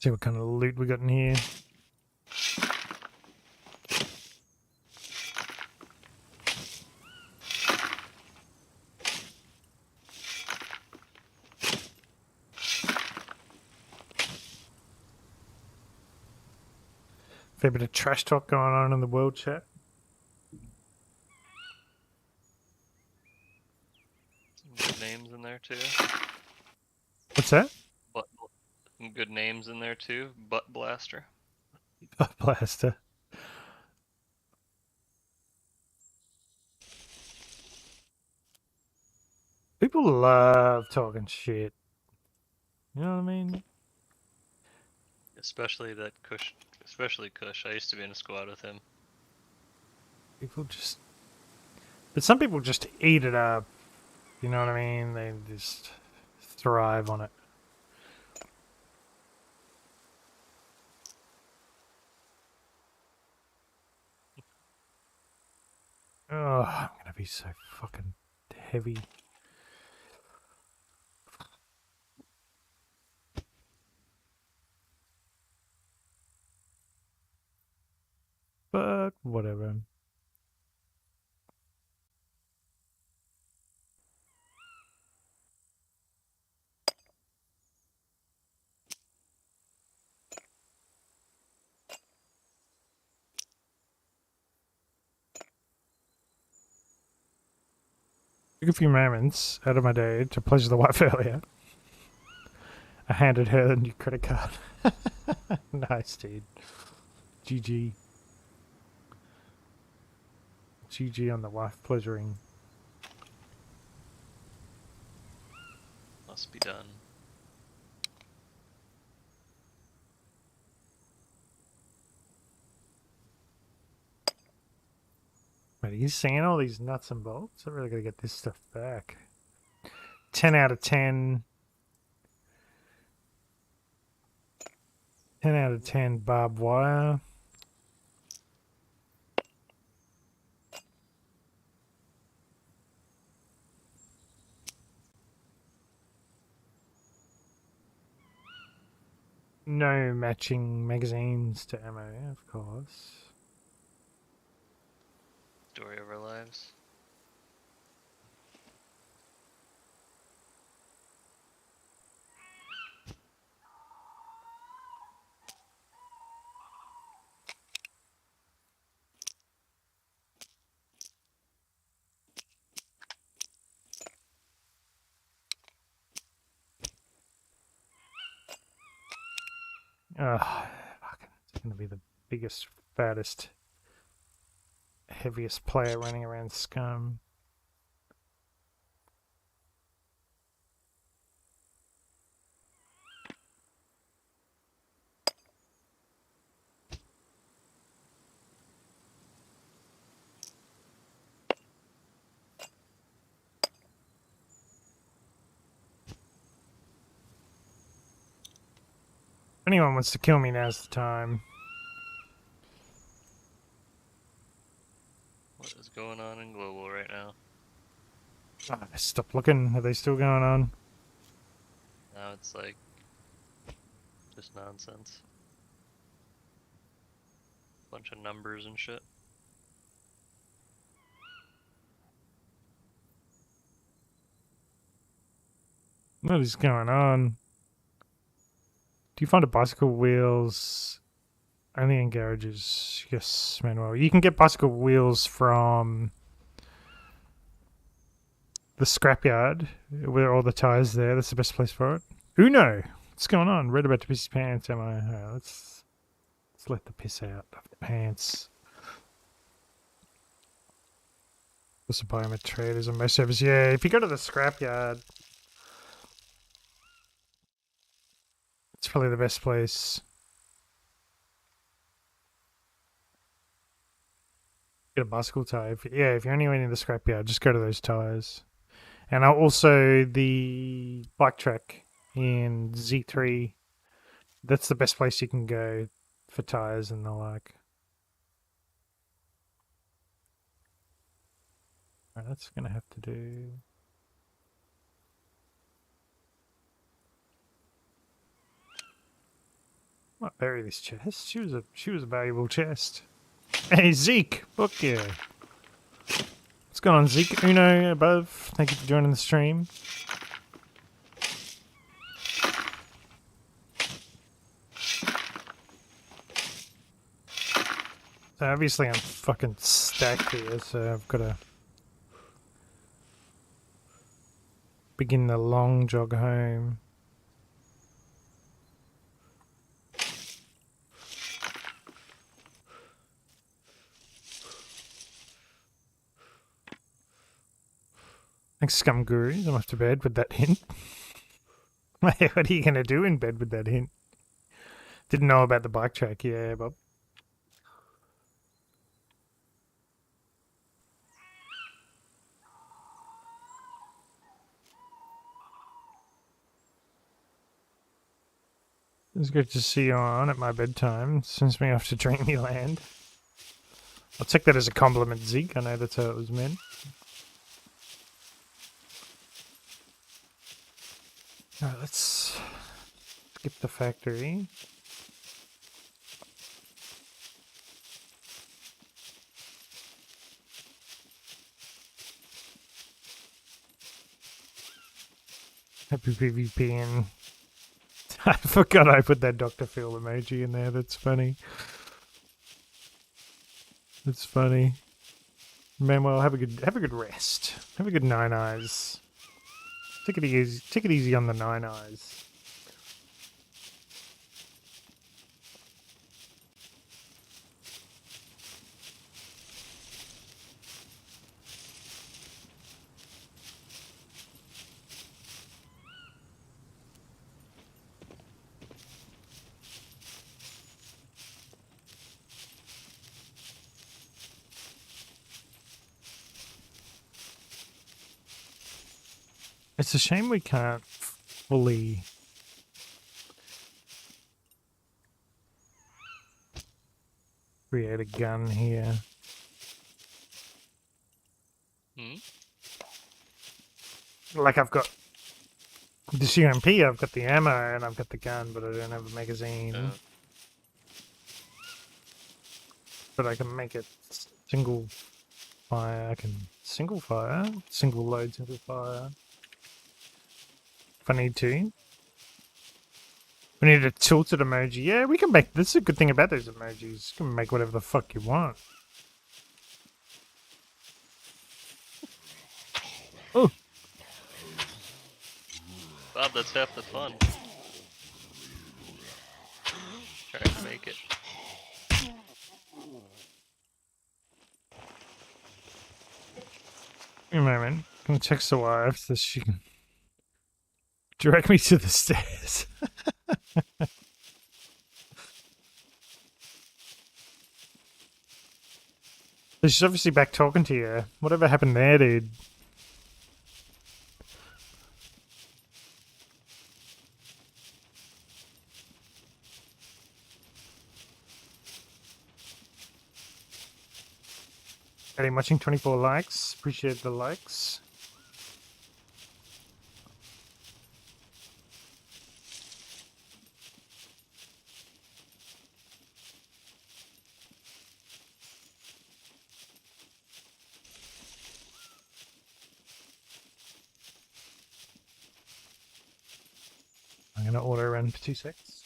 See what kind of loot we got in here. Fair bit of trash talk going on in the world chat. Some good names in there too. What's that? Some good names in there too. Butt Blaster. Butt Blaster. People love talking shit. You know what I mean? Especially that Kush. Especially Kush. I used to be in a squad with him. People just... But some people just eat it up. You know what I mean? They just thrive on it. Oh, I'm gonna be so fucking heavy. But whatever. Took a few moments out of my day to pleasure the wife earlier. I handed her the new credit card. Nice, dude. GG. GG on the wife pleasuring. Must be done. Wait, are you seeing all these nuts and bolts? I really gotta get this stuff back. 10 out of 10. 10 out of 10 barbed wire. No matching magazines to ammo, of course. Story of our lives. Fucking, it's gonna be the biggest, fattest, heaviest player running around Scum. If anyone wants to kill me, now's the time. What is going on in global right now? Stop looking. Are they still going on? Now it's like just nonsense. Bunch of numbers and shit. What is going on? Do you find a bicycle wheels only in garages? Yes, Manuel. You can get bicycle wheels from the scrapyard where all the tires there. That's the best place for it. Uno, what's going on? Read about to piss his pants. Am I? Let's let the piss out of the pants. Also buy them at traders and most servers. Yeah, if you go to the scrapyard, it's probably the best place. Get a bicycle tire. If you're anywhere near the scrapyard, just go to those tires. And also the bike track in Z3. That's the best place you can go for tires and the like. Alright, that's gonna have to do. Might bury this chest. She was a valuable chest. Hey Zeke, fuck yeah. What's going on, Zeke? Uno above. Thank you for joining the stream. So obviously I'm fucking stacked here, so I've got to begin the long jog home. Thanks, Scum Gurus. I'm off to bed with that hint. What are you going to do in bed with that hint? Didn't know about the bike track, yeah, Bob. It's good to see you on at my bedtime. Sends me off to Dreamyland. I'll take that as a compliment, Zeke. I know that's how it was meant. Alright, let's skip the factory. Happy PvPing. I forgot I put that Dr. Phil emoji in there. That's funny. That's funny. Manuel, have a good rest. Have a good 9 eyes. Take it easy on the 9 eyes. It's a shame we can't fully create a gun here. Like I've got the CUMP, I've got the ammo and I've got the gun, but I don't have a magazine. But I can make it single fire. I can single fire, single load, single fire. If I need to. We need a tilted emoji. Yeah, we can make... This is a good thing about those emojis. You can make whatever the fuck you want. Oh. Bob, that's half the fun. Try to make it. Wait a moment. I'm gonna text the wife so she can direct me to the stairs. She's obviously back talking to you. Whatever happened there, dude? Hey, watching 24 likes. Appreciate the likes. I'm gonna auto run for 2 secs.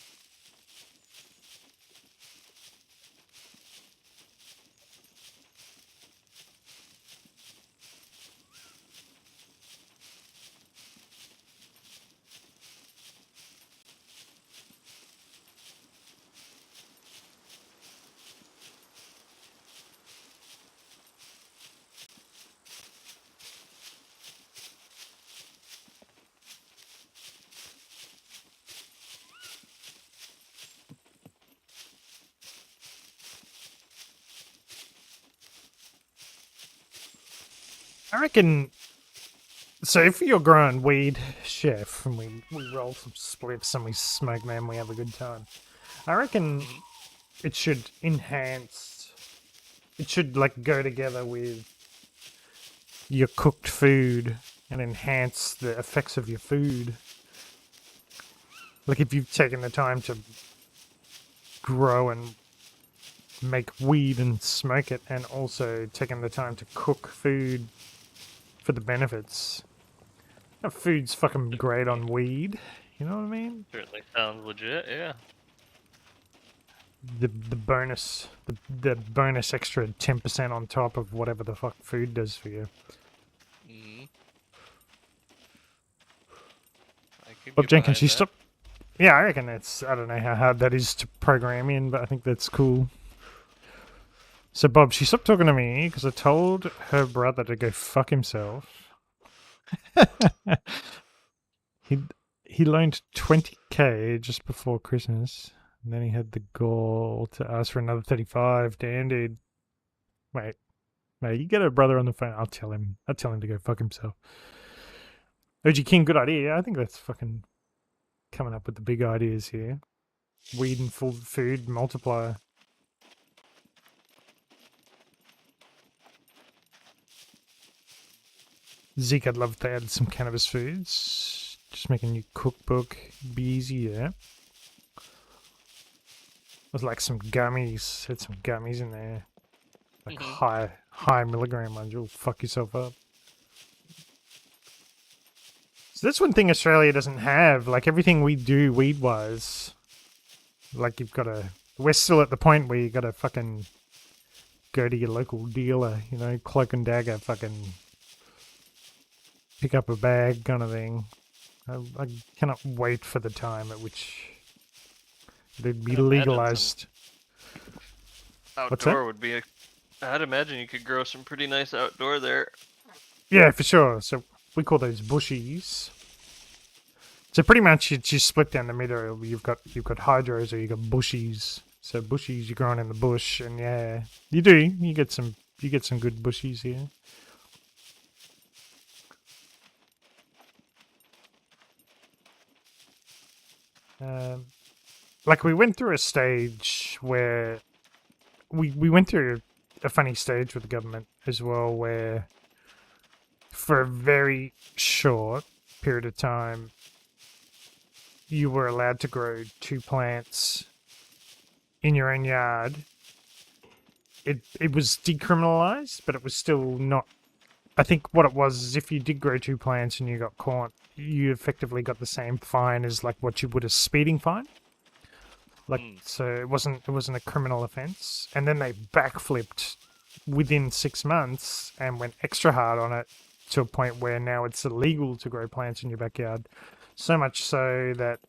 I reckon. So if you're growing weed, chef, and we roll some spliffs and we smoke, man, we have a good time. I reckon it should enhance. It should like go together with your cooked food and enhance the effects of your food. Like if you've taken the time to grow and make weed and smoke it, and also taken the time to cook food for the benefits. That food's fucking great on weed. You know what I mean? Certainly sounds legit, yeah. The bonus, the bonus extra 10% on top of whatever the fuck food does for you. Bob Jenkins, you stop. Yeah, I reckon that's. I don't know how hard that is to program in, but I think that's cool. So Bob, she stopped talking to me because I told her brother to go fuck himself. He loaned 20k just before Christmas, and then he had the gall to ask for another 35. Damn, dude. Mate, you get a brother on the phone. I'll tell him to go fuck himself. OG King, good idea. I think that's fucking coming up with the big ideas here. Weed and full food multiplier. Zeke, I'd love to add some cannabis foods. Just make a new cookbook. Be easy, yeah. With like some gummies. Had some gummies in there. Like high milligram ones. You'll fuck yourself up. So that's one thing Australia doesn't have. Like everything we do weed-wise. Like you've got to... We're still at the point where you got to fucking go to your local dealer, you know, cloak and dagger, fucking pick up a bag kind of thing. I cannot wait for the time at which they'd be legalized. Outdoor would be I'd imagine you could grow some pretty nice outdoor there. Yeah, for sure. So we call those bushies. So pretty much you split down the middle. You've got hydros or you got bushies. So bushies, you're growing in the bush, and yeah, you do. You get some good bushies here. Like we went through a stage where we went through a funny stage with the government as well, where for a very short period of time you were allowed to grow 2 plants in your own yard. It was decriminalized, but it was still not. I think what it was is if you did grow 2 plants and you got caught, you effectively got the same fine as like what you would a speeding fine. Like so it wasn't a criminal offense. And then they backflipped within 6 months and went extra hard on it to a point where now it's illegal to grow plants in your backyard. So much so that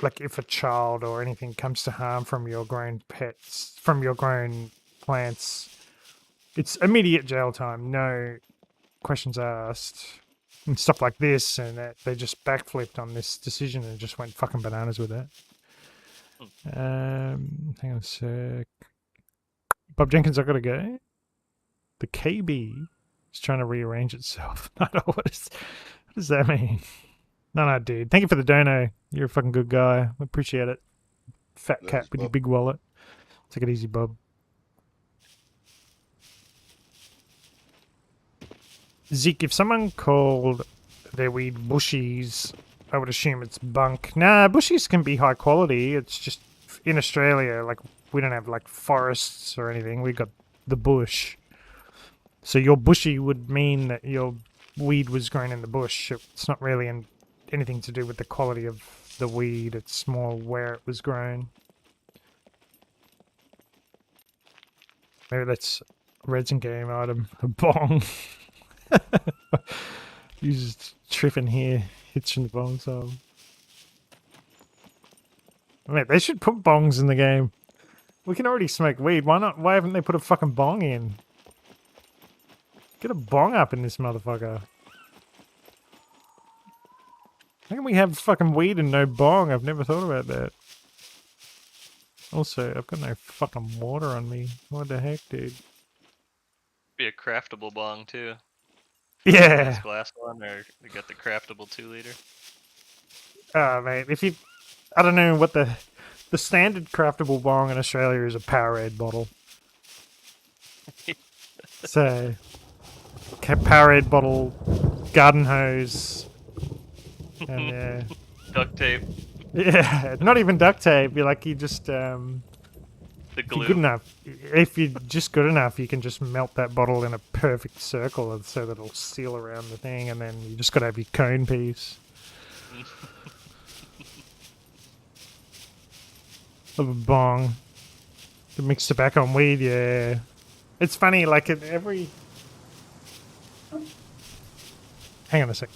like if a child or anything comes to harm from your grown pets, from your grown plants, it's immediate jail time, no questions asked, and stuff like this. And they just backflipped on this decision and just went fucking bananas with it. Hang on a sec. Bob Jenkins, I gotta go. The KB is trying to rearrange itself. What does that mean? No, dude. Thank you for the dono. You're a fucking good guy. I appreciate it. Fat Thanks, cat with your Bob. big wallet. Take it easy, Bob. Zeke, if someone called their weed bushies, I would assume it's bunk. Nah, bushies can be high quality. It's just in Australia, like, we don't have like forests or anything. We got the bush. So your bushy would mean that your weed was grown in the bush. It's not really anything to do with the quality of the weed. It's more where it was grown. Maybe that's a Reds and Game item. A bong. You just tripping here, hitching the bong song. Mate, they should put bongs in the game. We can already smoke weed. Why not? Why haven't they put a fucking bong in? Get a bong up in this motherfucker. How can we have fucking weed and no bong? I've never thought about that. Also, I've got no fucking water on me. What the heck, dude? Be a craftable bong too. Yeah. Nice glass one, or we got the craftable 2-liter. Oh, mate, if you... I don't know what the standard craftable bong in Australia is a Powerade bottle. So... Powerade bottle, garden hose, and duct tape. Yeah, not even duct tape. You're like, you just The if glue. you're good enough. If you're just good enough, you can just melt that bottle in a perfect circle so that it'll seal around the thing, and then you just got to have your cone piece. Of a bong. To mix tobacco and weed, yeah. It's funny, like at every... Hang on a sec.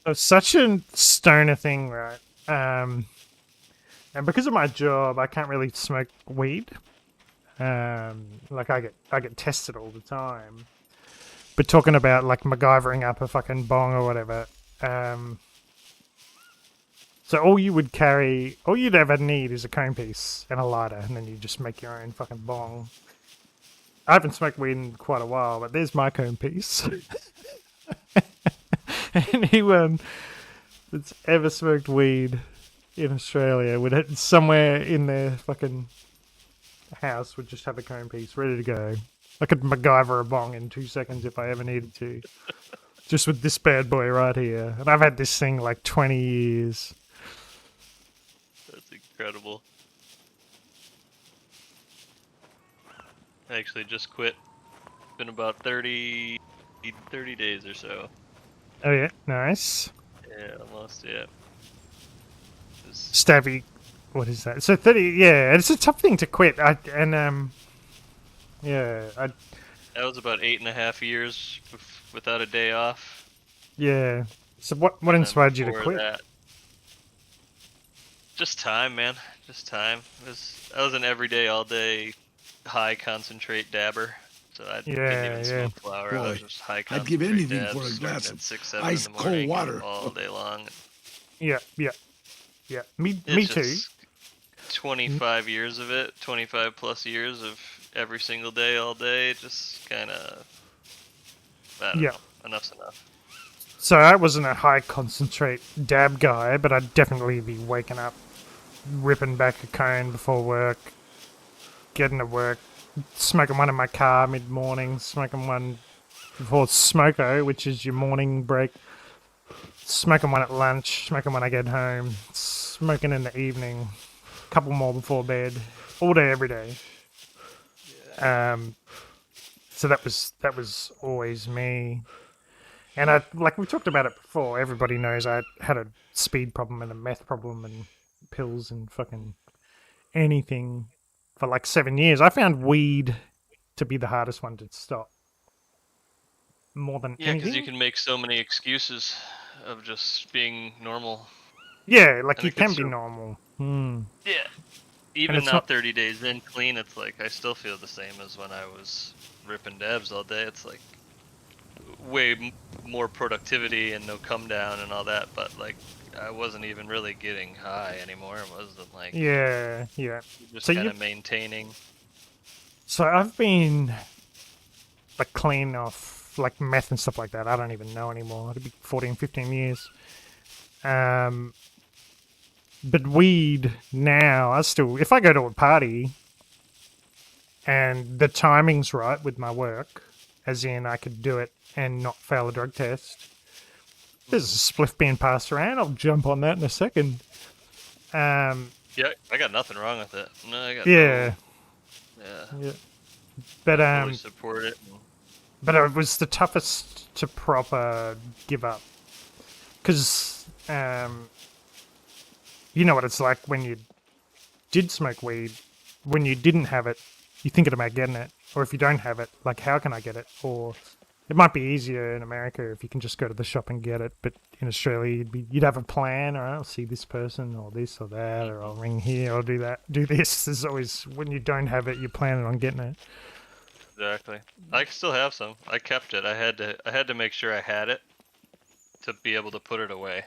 It's such a stoner thing, right? And because of my job, I can't really smoke weed. Like I get tested all the time. But talking about like MacGyvering up a fucking bong or whatever. So all you'd ever need is a cone piece and a lighter, and then you just make your own fucking bong. I haven't smoked weed in quite a while, but there's my cone piece. Anyone that's ever smoked weed in Australia would somewhere in their fucking house would just have a cone piece ready to go. I could MacGyver a bong in 2 seconds if I ever needed to. Just with this bad boy right here. And I've had this thing like 20 years. That's incredible. I actually just quit. It's been about 30 days or so. Oh yeah, nice. Yeah, almost, yeah. Stabby, what is that? So 30, yeah, it's a tough thing to quit. That was about 8.5 years without a day off. Yeah. So what inspired you to quit? That, just time, man. Just time. I was an everyday, all day, high concentrate dabber. So I didn't even smoke flower. Boy, I was just high concentrate. I'd give anything dabs, for a glass of 6, 7 ice in the morning, cold water all day long. Yeah. Me too. 25 years of it, 25 plus years of every single day, all day, just kind of, I don't know, enough's enough. So I wasn't a high concentrate dab guy, but I'd definitely be waking up, ripping back a cone before work, getting to work, smoking one in my car mid-morning, smoking one before smoko, which is your morning break, smoking one at lunch, smoking when I get home, smoking in the evening, couple more before bed, all day, every day. So that was always me. And I, like we talked about it before, everybody knows I had a speed problem and a meth problem and pills and fucking anything for like 7 years. I found weed to be the hardest one to stop more than Yeah, because you anything. can make so many excuses of just being normal. Yeah, like And you it could can be normal. Yeah. And Even it's now, not. 30 days in clean, it's like I still feel the same as when I was ripping dabs all day. It's like way more productivity and no come down and all that, but like I wasn't even really getting high anymore. It wasn't like Yeah. just So kind you. of maintaining. So I've been like clean off like meth and stuff like that. I don't even know anymore. It'll be 14, 15 years. But weed now, I still, if I go to a party and the timing's right with my work, as in I could do it and not fail a drug test, there's a spliff being passed around. I'll jump on that in a second. Yeah, I got nothing wrong with it. No, I got Yeah, yeah. but I fully support it. but it was the toughest to proper give up because you know what it's like when you did smoke weed. When you didn't have it, you're thinking about getting it, or if you don't have it, like how can I get it? Or it might be easier in America if you can just go to the shop and get it, but in Australia you'd have a plan, or I'll see this person, or this or that, or I'll ring here, or do that, do this. There's always, when you don't have it, you're planning on getting it. Exactly. I still have some. I kept it. I had to make sure I had it to be able to put it away.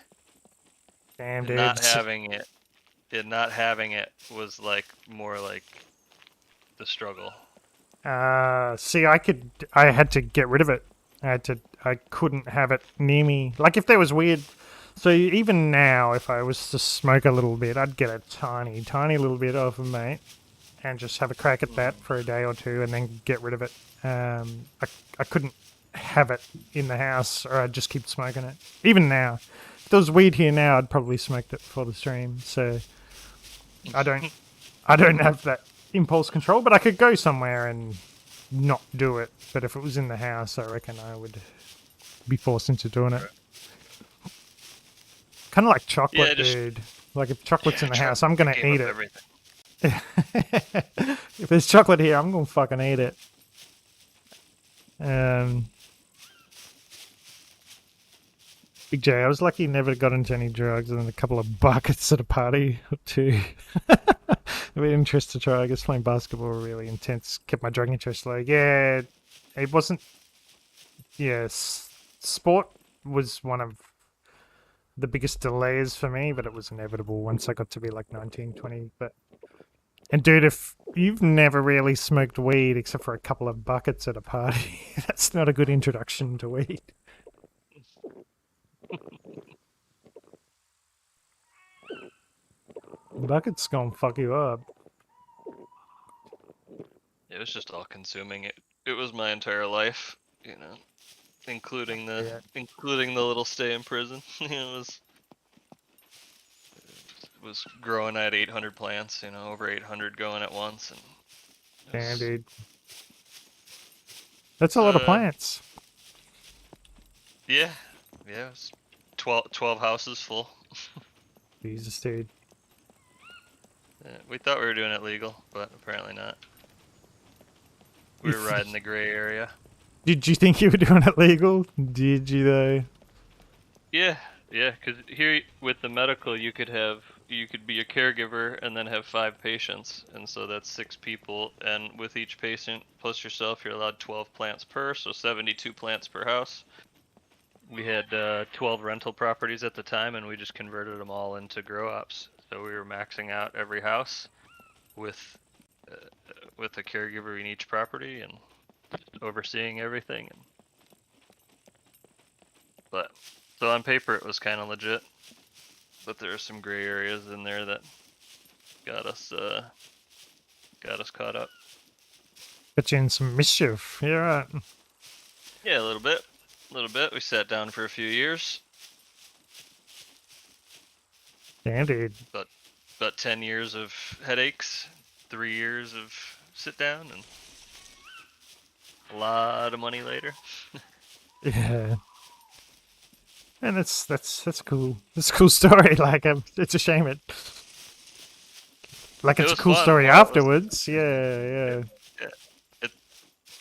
Damn, And dude. not having it was like more like the struggle. See, I had to get rid of it. I couldn't have it near me. Like if there was weird, so even now, if I was to smoke a little bit, I'd get a tiny little bit off of mate, and just have a crack at that for a day or two, and then get rid of it. I couldn't have it in the house, or I'd just keep smoking it. Even now, if there was weed here now, I'd probably smoked it before the stream. So I don't have that impulse control, but I could go somewhere and not do it. But if it was in the house, I reckon I would be forced into doing it. Kind of like chocolate, dude. Like if chocolate's in the house, I'm gonna eat it. If there's chocolate here, I'm gonna fucking eat it. Big J, I was lucky he never got into any drugs, and then a couple of buckets at a party or two. A bit interest to try. I guess playing basketball really intense kept my drug interest low. Yeah, it wasn't. Yes, sport was one of the biggest delays for me, but it was inevitable once I got to be like 19, 20. And dude, if you've never really smoked weed except for a couple of buckets at a party, that's not a good introduction to weed. Bucket's gonna fuck you up. It was just all consuming. It was my entire life, you know, including the little stay in prison. It was growing. I had 800 plants, you know, over 800 going at once, and damn, dude, that's a lot of plants. Yeah, it was 12 houses full. Jesus, dude. Yeah, we thought we were doing it legal, but apparently not. We were riding the gray area. Did you think you were doing it legal? Did you though? Yeah, because here with the medical, you could be a caregiver and then have 5 patients, and so that's 6 people. And with each patient plus yourself, you're allowed 12 plants per, so 72 plants per house. We had 12 rental properties at the time, and we just converted them all into grow ops. So we were maxing out every house with a caregiver in each property and overseeing everything. But so on paper it was kind of legit, but there are some gray areas in there that got us caught up. Got you in some mischief. Yeah, right. Yeah, a little bit. We sat down for a few years. Damn, dude. About 10 years of headaches, 3 years of sit down, and a lot of money later. Yeah. And that's cool. It's a cool story. Like, it's a shame it's It a was cool fun story while it was. afterwards. Yeah. It,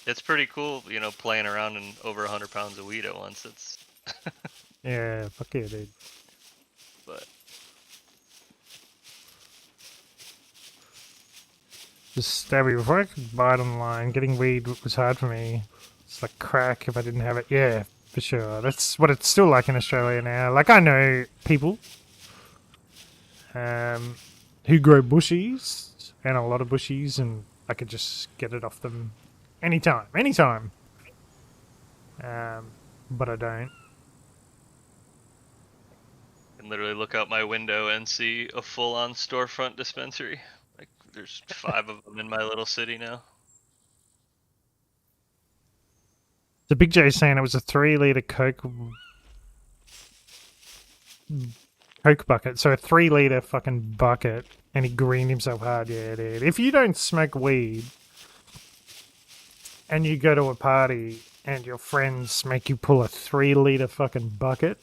it's pretty cool, you know, playing around in over 100 pounds of weed at once. It's. Yeah. Fuck yeah, dude. But Just before I could buy it online, getting weed was hard for me. It's like crack if I didn't have it. Yeah, for sure. That's what it's still like in Australia now. Like, I know people who grow bushies, and a lot of bushies, and I could just get it off them anytime. But I don't. I can literally look out my window and see a full-on storefront dispensary. Like, there's 5 of them in my little city now. The Big J saying it was a 3-liter Coke bucket. So a 3-liter fucking bucket, and he greened himself hard. Yeah, dude. If you don't smoke weed and you go to a party and your friends make you pull a 3-liter fucking bucket,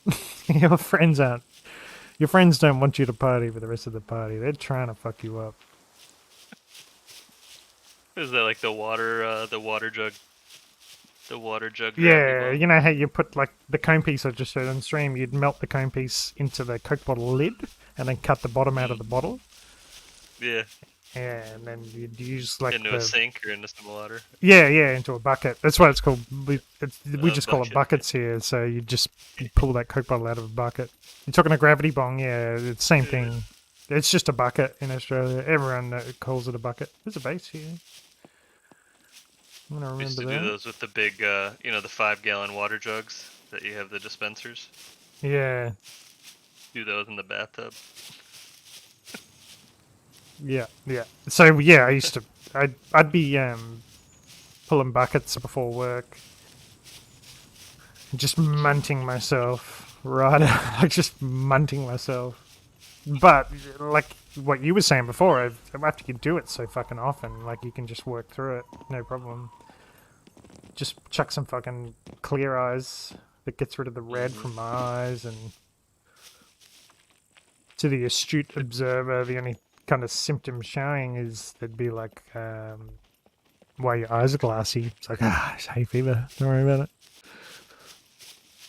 your friends don't want you to party for the rest of the party. They're trying to fuck you up. Is that like the water jug? The water jug. Yeah, you know how you put like the cone piece I just showed on stream. You'd melt the cone piece into the Coke bottle lid, and then cut the bottom out of the bottle. Yeah. Yeah, and then you'd use like into a sink or into some water. Yeah, into a bucket. That's why it's called. We just call it bucket. buckets here. So you pull that Coke bottle out of a bucket. You're talking a gravity bong. Yeah, it's the same thing. It's just a bucket in Australia. Everyone calls it a bucket. There's a base here. I'm gonna remember used to that. do those with the big, the 5-gallon water jugs that you have the dispensers. Yeah. Do those in the bathtub. Yeah. So yeah, I used to. I'd be pulling buckets before work, just munting myself, right? Like just munting myself. But like what you were saying before, after you do it so fucking often, like you can just work through it, no problem. Just chuck some fucking Clear Eyes that gets rid of the red from my eyes, and to the astute observer, the only kind of symptom showing is they'd be like, why your eyes are glassy. It's like, it's hay fever. Don't worry about it.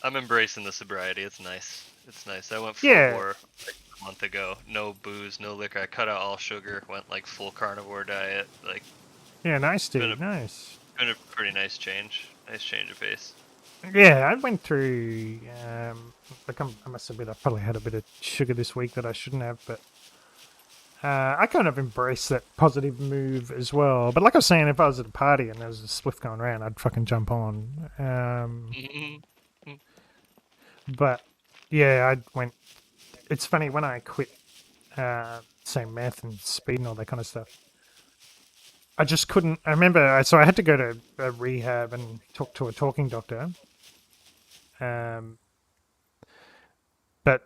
I'm embracing the sobriety. It's nice. It's nice. I went full bore like a month ago. No booze, no liquor. I cut out all sugar. Went like full carnivore diet. Like. Yeah, nice, dude. Nice. Been a pretty nice change. Nice change of pace. Yeah, I went through. Like I must admit, I probably had a bit of sugar this week that I shouldn't have, but I kind of embraced that positive move as well. But like I was saying, if I was at a party and there was a spliff going around, I'd fucking jump on. But yeah, I went. It's funny when I quit, say meth and speed and all that kind of stuff. I just couldn't. I remember, so I had to go to a rehab and talk to a talking doctor. But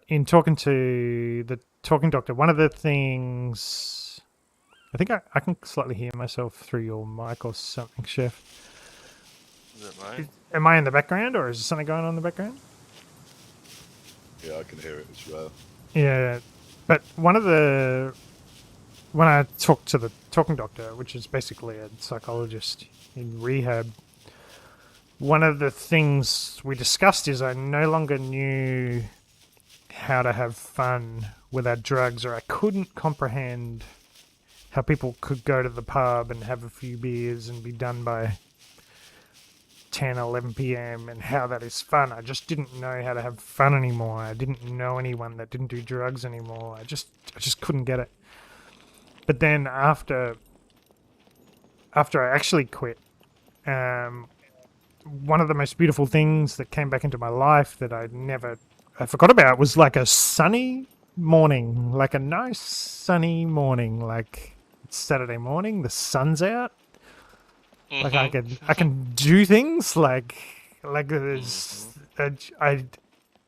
in talking to the talking doctor, one of the things, I think I can slightly hear myself through your mic or something, Chef. Is it mine? Am I in the background, or is there something going on in the background? Yeah, I can hear it as well. Yeah, but when I talked to the talking doctor, which is basically a psychologist in rehab, one of the things we discussed is I no longer knew how to have fun without drugs, or I couldn't comprehend how people could go to the pub and have a few beers and be done by 10, 11 p.m. and how that is fun. I just didn't know how to have fun anymore. I didn't know anyone that didn't do drugs anymore. I just couldn't get it. But then after I actually quit, one of the most beautiful things that came back into my life that I forgot about was like a sunny morning, like a nice sunny morning, like it's Saturday morning, the sun's out. Like I can do things like there's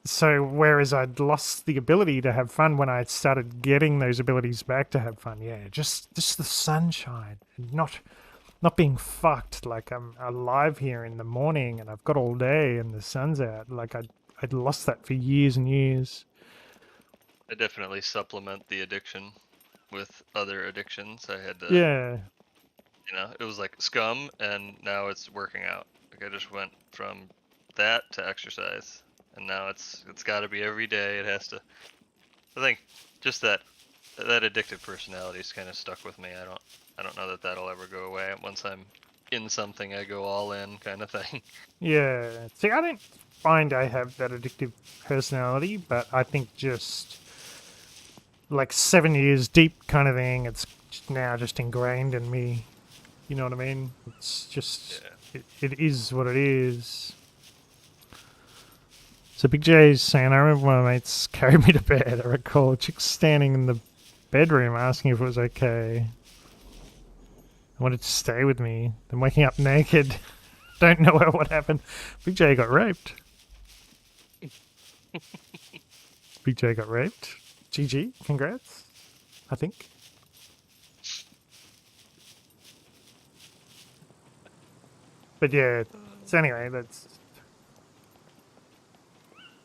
so whereas I'd lost the ability to have fun when I started getting those abilities back to have fun. Yeah, just the sunshine, and not not being fucked. Like I'm alive here in the morning and I've got all day and the sun's out. Like I'd lost that for years and years. I definitely supplement the addiction with other addictions. I had to, Yeah. you know, it was like scum, and now it's working out. Like I just went from that to exercise, and now it's got to be every day. It has to. I think just that addictive personality is kind of stuck with me. I don't know that that'll ever go away. Once I'm in something, I go all in, kind of thing. Yeah. See, I don't find I have that addictive personality, but I think just like 7 years deep kind of thing, it's now just ingrained in me. You know what I mean? It's just, it is what it is. So Big J's saying, I remember my mates carried me to bed. I recall a chick standing in the bedroom asking if it was okay. I wanted to stay with me. Then waking up naked. Don't know what happened. Big J got raped. Big J got raped. GG, congrats. I think. But yeah, so anyway, that's...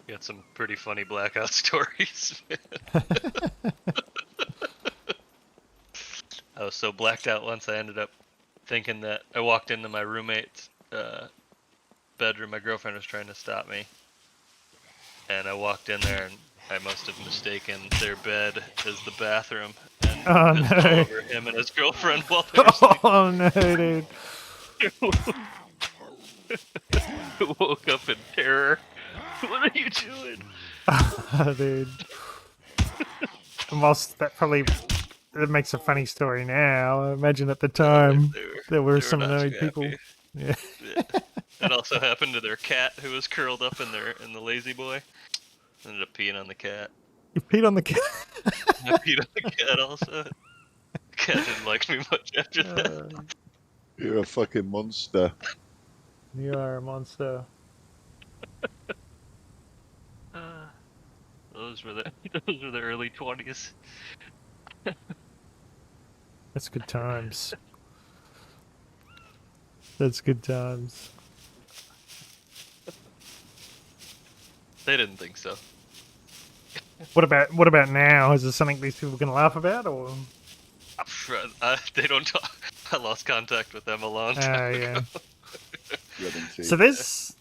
Got some pretty funny blackout stories. I was so blacked out once, I ended up thinking that I walked into my roommate's bedroom. My girlfriend was trying to stop me, and I walked in there, and I must have mistaken their bed as the bathroom, and pissed all over him and his girlfriend while they were sleeping. Oh no, dude. Woke up in terror. What are you doing? Dude. And whilst that probably it makes a funny story now, I imagine at the time there were some annoyed people. Yeah. It also happened to their cat, who was curled up in the lazy boy. Ended up peeing on the cat. You peed on the cat? I peed on the cat also. The cat didn't like me much after that. You're a fucking monster. You are a monster. Those were the early 20s. That's good times. That's good times. They didn't think so. What about now? Is this something these people can laugh about, or? They don't talk. I lost contact with them a long time ago. So there's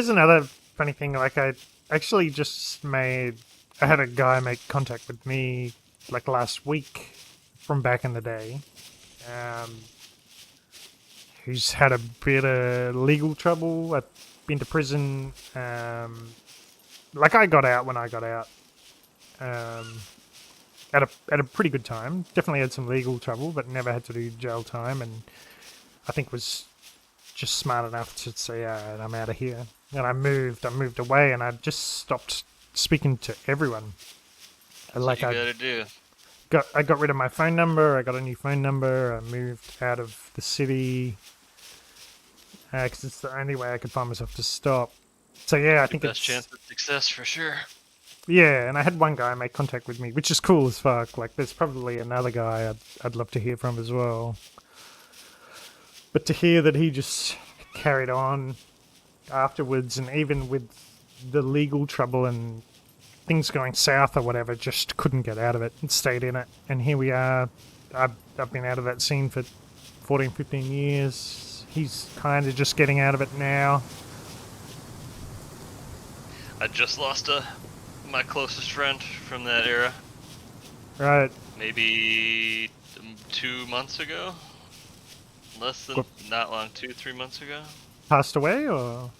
another funny thing. Like I actually just I had a guy make contact with me like last week from back in the day. Who's had a bit of legal trouble. I've been to prison. Like I got out when I got out. At a pretty good time. Definitely had some legal trouble, but never had to do jail time, and I think was just smart enough to say, I'm out of here. And I moved away, and I just stopped speaking to everyone. That's what you gotta do. I got rid of my phone number. I got a new phone number. I moved out of the city because it's the only way I could find myself to stop. So yeah, I think it's best chance of success for sure. Yeah, and I had one guy make contact with me, which is cool as fuck. Like, there's probably another guy I'd love to hear from as well. But to hear that he just carried on afterwards, and even with the legal trouble and things going south or whatever, just couldn't get out of it and stayed in it. And here we are. I've been out of that scene for 14, 15 years. He's kind of just getting out of it now. I just lost my closest friend from that era. Right. Maybe 2 months ago? Not long, 2-3 months ago. Passed away, or?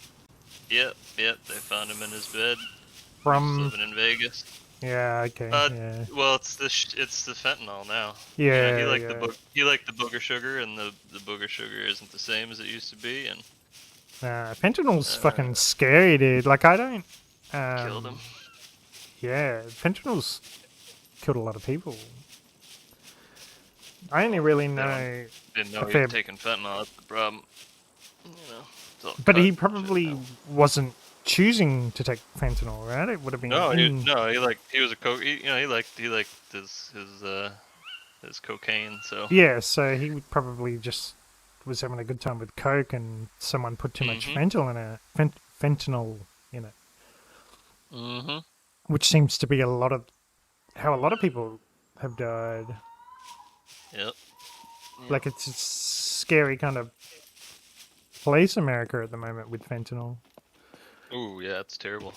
Yep, they found him in his bed. From? He's living in Vegas. Yeah, okay, yeah. Well, it's the fentanyl now. Yeah, he liked the booger sugar, and the booger sugar isn't the same as it used to be, and... fentanyl's fucking scary, dude. Like, I don't... killed him. Yeah, fentanyl's killed a lot of people. I only really know... Didn't know he was taking fentanyl, that's the problem. You know, but he probably wasn't choosing to take fentanyl, right? It would have been... he was a coke... he liked his cocaine, so... Yeah, so he would probably just was having a good time with coke, and someone put too much fentanyl in it. Which seems to be how a lot of people have died. Yep. Like, it's a scary kind of place, America, at the moment with fentanyl. Ooh, yeah, it's terrible.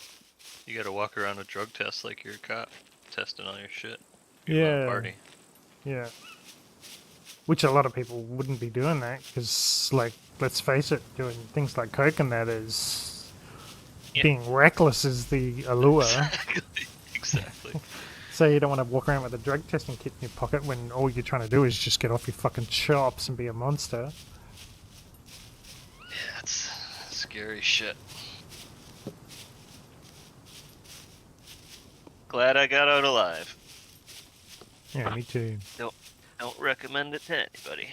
You gotta walk around a drug test like you're a cop, testing all your shit. Yeah. Party. Yeah. Which a lot of people wouldn't be doing that, because, like, let's face it, doing things like coke and that is... Being reckless is the allure. Exactly. So you don't want to walk around with a drug testing kit in your pocket when all you're trying to do is just get off your fucking chops and be a monster. Yeah, it's scary shit. Glad I got out alive. Yeah, me too. Don't recommend it to anybody.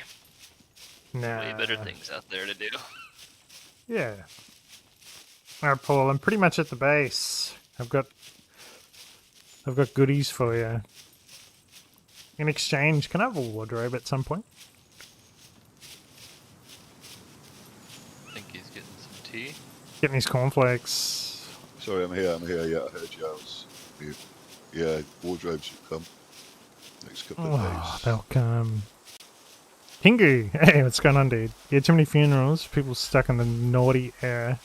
Nah. Way better things out there to do. Yeah. Alright, Paul, I'm pretty much at the base. I've got goodies for you. In exchange, can I have a wardrobe at some point? I think he's getting some tea. Getting these cornflakes. Sorry, I'm here. Yeah, I heard you. I was here. Yeah, wardrobes should come next couple of days. They'll come. Pingu! Hey, what's going on, dude? Yeah, too many funerals. People stuck in the naughty era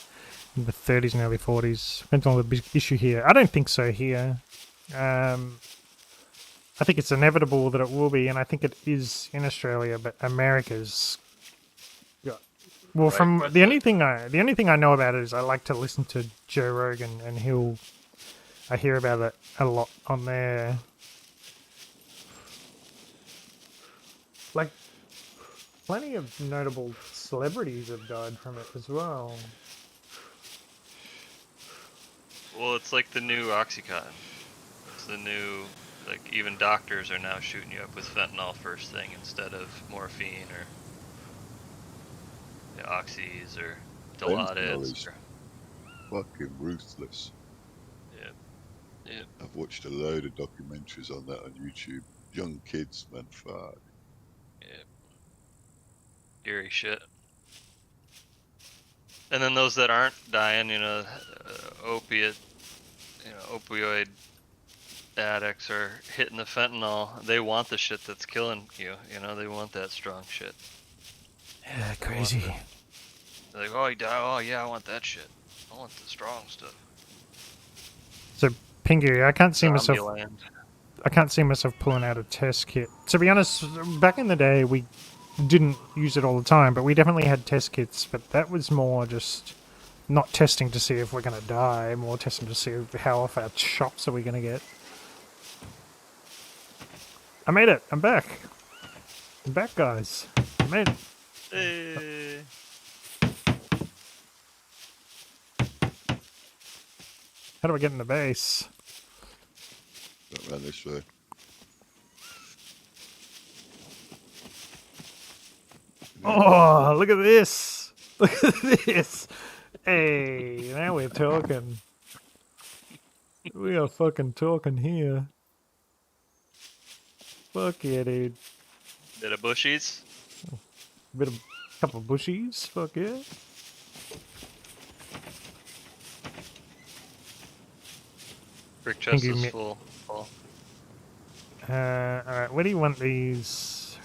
in the 30s and early 40s. Fentanyl a big issue here. I don't think so here. I think it's inevitable that it will be, and I think it is in Australia, but America's got... Well, Right, from the only thing I know about it is I like to listen to Joe Rogan, and I hear about it a lot on there. Like, plenty of notable celebrities have died from it as well. Well, it's like the new Oxycontin. It's the new, like, even doctors are now shooting you up with fentanyl first thing instead of morphine or oxys or Dilaudid. Fucking ruthless. Yeah. I've watched a load of documentaries on that on YouTube. Young kids, man, fuck. Yeah. Scary shit. And then those that aren't dying, opioid addicts are hitting the fentanyl. They want the shit that's killing you. They want that strong shit. Yeah, crazy. They're like, oh, he died. Oh, yeah, I want that shit. I want the strong stuff. So, Pingu, I can't see myself Zombieland. pulling out a test kit. To be honest, back in the day, we didn't use it all the time, but we definitely had test kits. But that was more just not testing to see if we're going to die, more testing to see how off our chops are we going to get. I made it. I'm back. I'm back, guys. I made it. Hey. How do I get in the base? Around this way. Oh, look at this. Look at this. Hey, now we're talking. We are fucking talking here. Fuck yeah, dude. Bit of bushies. Couple of bushies. Fuck yeah. Brick chest is full. Alright, where do you want these?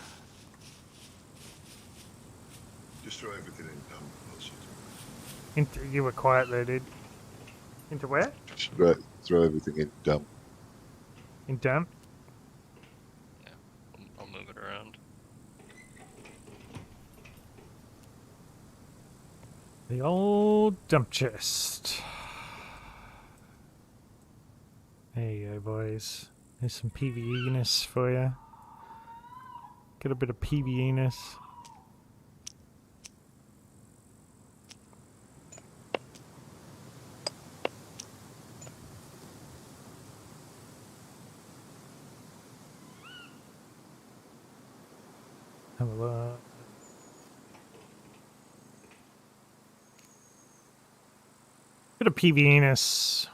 Just throw everything in. You were quiet there, dude. Into where? Just throw everything in dump. In dump? Yeah, I'll move it around. The old dump chest. There you go, boys. There's some PvE-ness for you. Get a bit of PvE-ness. Have a look. Bit of PvE-ness.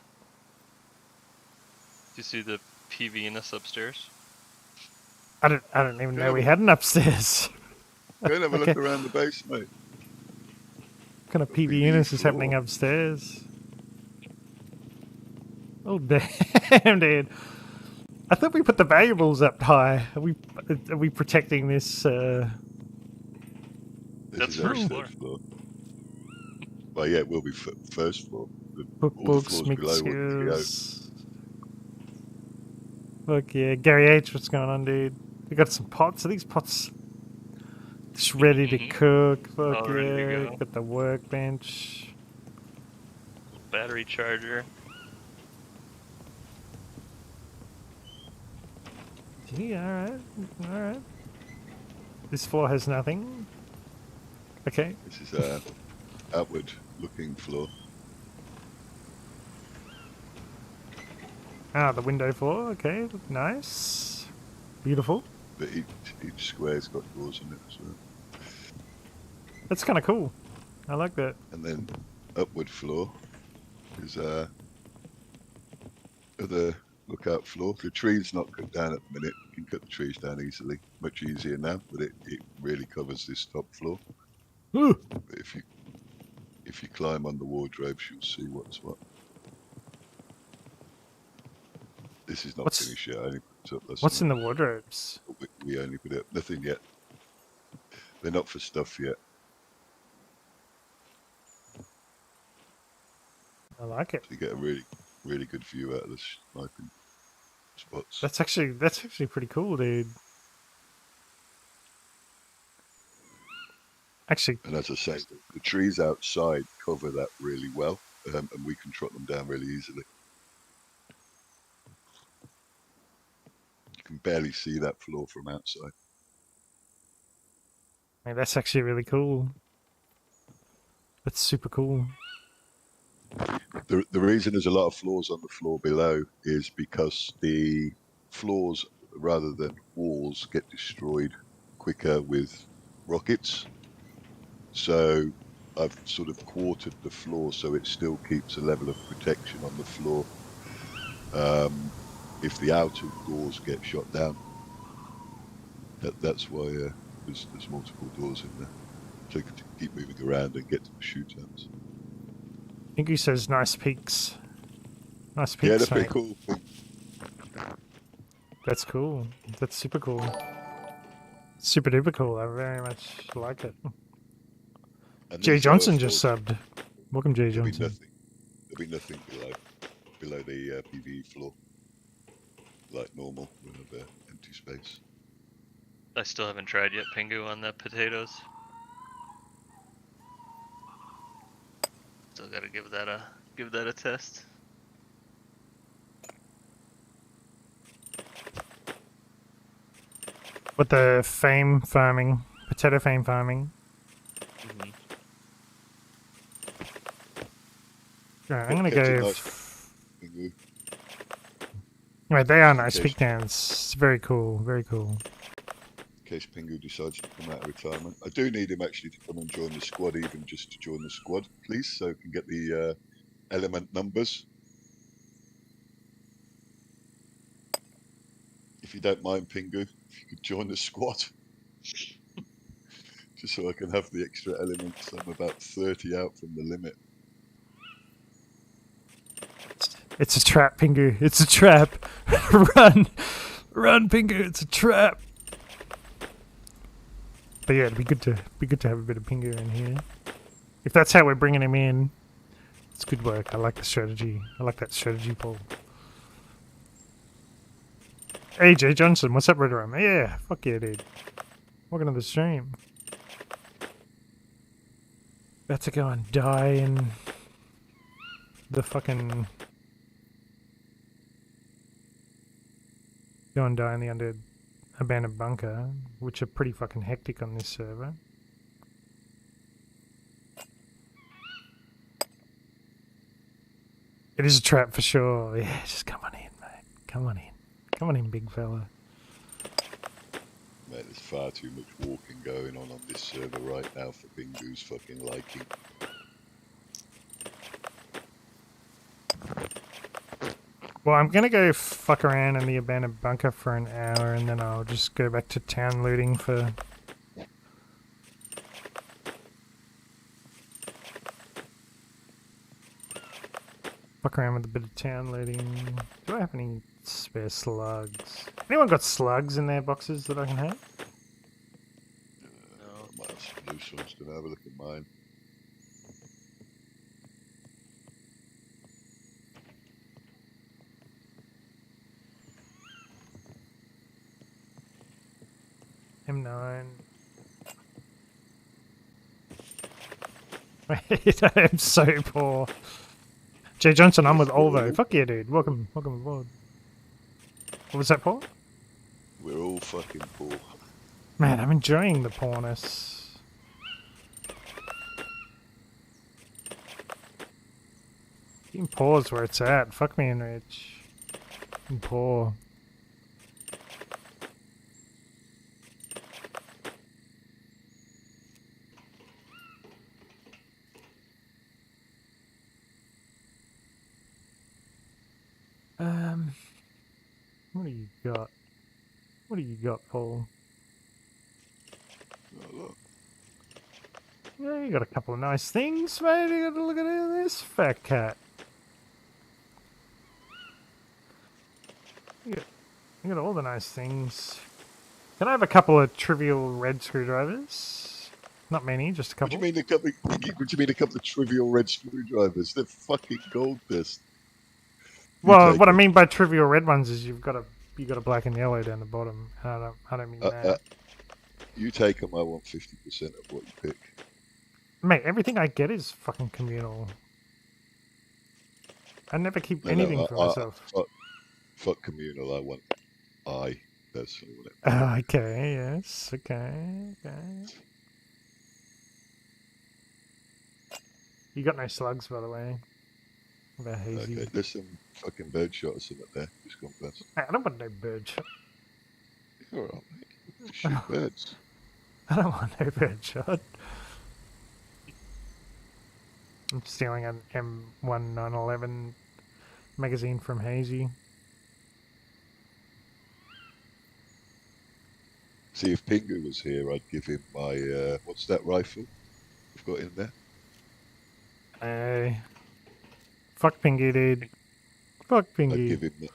Do you see the PV-ness upstairs? I don't even know we had an upstairs. Go and have a look around the base, mate. What kind of PvE-ness is happening upstairs? Oh, damn, dude. I thought we put the valuables up high. Are we protecting this? That's first floor. Well, yeah, it will be first floor. Books, mixed skills. Look, yeah, Gary H, what's going on, dude? We got some pots. Are these pots just ready to cook? Fuck yeah, got the workbench. Battery charger. Gee, alright, alright. This floor has nothing. Okay. This is a outward looking floor. Ah, the window floor, okay, nice. Beautiful. But each square's got doors in it as well. That's kind of cool. I like that. And then upward floor is other lookout floor. The tree's not cut down at the minute. You can cut the trees down easily. Much easier now, but it really covers this top floor. Ooh. But if you climb on the wardrobes, you'll see what's what. This is not finished yet. I only put it up last What's night. in the wardrobes? We only put it up. Nothing yet. They're not for stuff yet. I like it. So you get a really good view out of the sniping spots. That's actually pretty cool, dude. Actually, and as I say, the trees outside cover that really well, and we can trot them down really easily. You can barely see that floor from outside. Man, that's actually really cool. That's super cool. The reason there's a lot of floors on the floor below is because the floors, rather than walls, get destroyed quicker with rockets. So I've sort of quartered the floor so it still keeps a level of protection on the floor if the outer doors get shot down. That's why there's multiple doors in there. So you can keep moving around and get to the shootouts. I think he says nice peaks. Nice peaks, yeah, they're pretty mate. cool. That's cool. That's super cool. Super duper cool. I very much like it. Jay Johnson just subbed. Welcome, Jay Johnson. There'll be nothing below the PvE floor. Like normal, we'll have empty space. I still haven't tried yet, Pingu, on the potatoes. Still gotta give that a test. With the fame farming, potato fame farming. Alright, I'm gonna go. Right, they are nice peak downs. It's very cool, very cool. In case Pingu decides to come out of retirement, I do need him actually to come and join the squad, even just to join the squad, please, so we can get the element numbers. If you don't mind, Pingu, if you could join the squad, just so I can have the extra elements. I'm about 30 out from the limit. It's a trap, Pingu. It's a trap. Run, run, Pingu. It's a trap. But yeah, it'd be good to have a bit of Pingu in here. If that's how we're bringing him in, it's good work. I like the strategy. I like that strategy poll. Hey, Jay Johnson, what's up, Red Rum? Yeah, fuck yeah, dude. Welcome to the stream. About to go and die in the fucking... Go and die in the abandoned bunker, which are pretty fucking hectic on this server. It is a trap for sure. Yeah, just come on in, mate. Come on in. Come on in, big fella. Mate, there's far too much walking going on this server right now for Pingu's fucking liking. Well, I'm gonna go fuck around in the abandoned bunker for an hour, and then I'll just go back to town looting for fuck around with a bit of town looting. Do I have any spare slugs? Anyone got slugs in their boxes that I can have? No. I might have some loose ones. Can I have a look at mine? M9. Wait, I am so poor. Jay Johnson, I'm with Olvo. Fuck yeah, dude. Welcome aboard. What was that, Paul? We're all fucking poor. Man, I'm enjoying the poorness. Being poor is where it's at. Fuck me and rich. I'm poor. What do you got? What do you got, Paul? Oh, look. Yeah, you got a couple of nice things, mate. You got to look at this fat cat. You got all the nice things. Can I have a couple of trivial red screwdrivers? Not many, just a couple. What do you mean a couple of trivial red screwdrivers? They're fucking gold dust. Well, what I mean by trivial red ones is you got a black and yellow down the bottom. I don't mean that. You take them. I want 50% of what you pick. Mate, everything I get is fucking communal. I never keep anything for myself. Fuck communal. I personally want it. Oh, okay, yes, okay. You got no slugs, by the way. About hazy. Okay, there's some fucking birdshot or something there. Just gone past. I don't want no bird shot. You're alright, mate. Shoot birds. I don't want no bird shot. I'm stealing an M1911 magazine from Hazy. See, if Pingu was here, I'd give him my, what's that rifle I've got in there? Hey. Fuck Pingy, dude. Fuck Pingy. I'd give him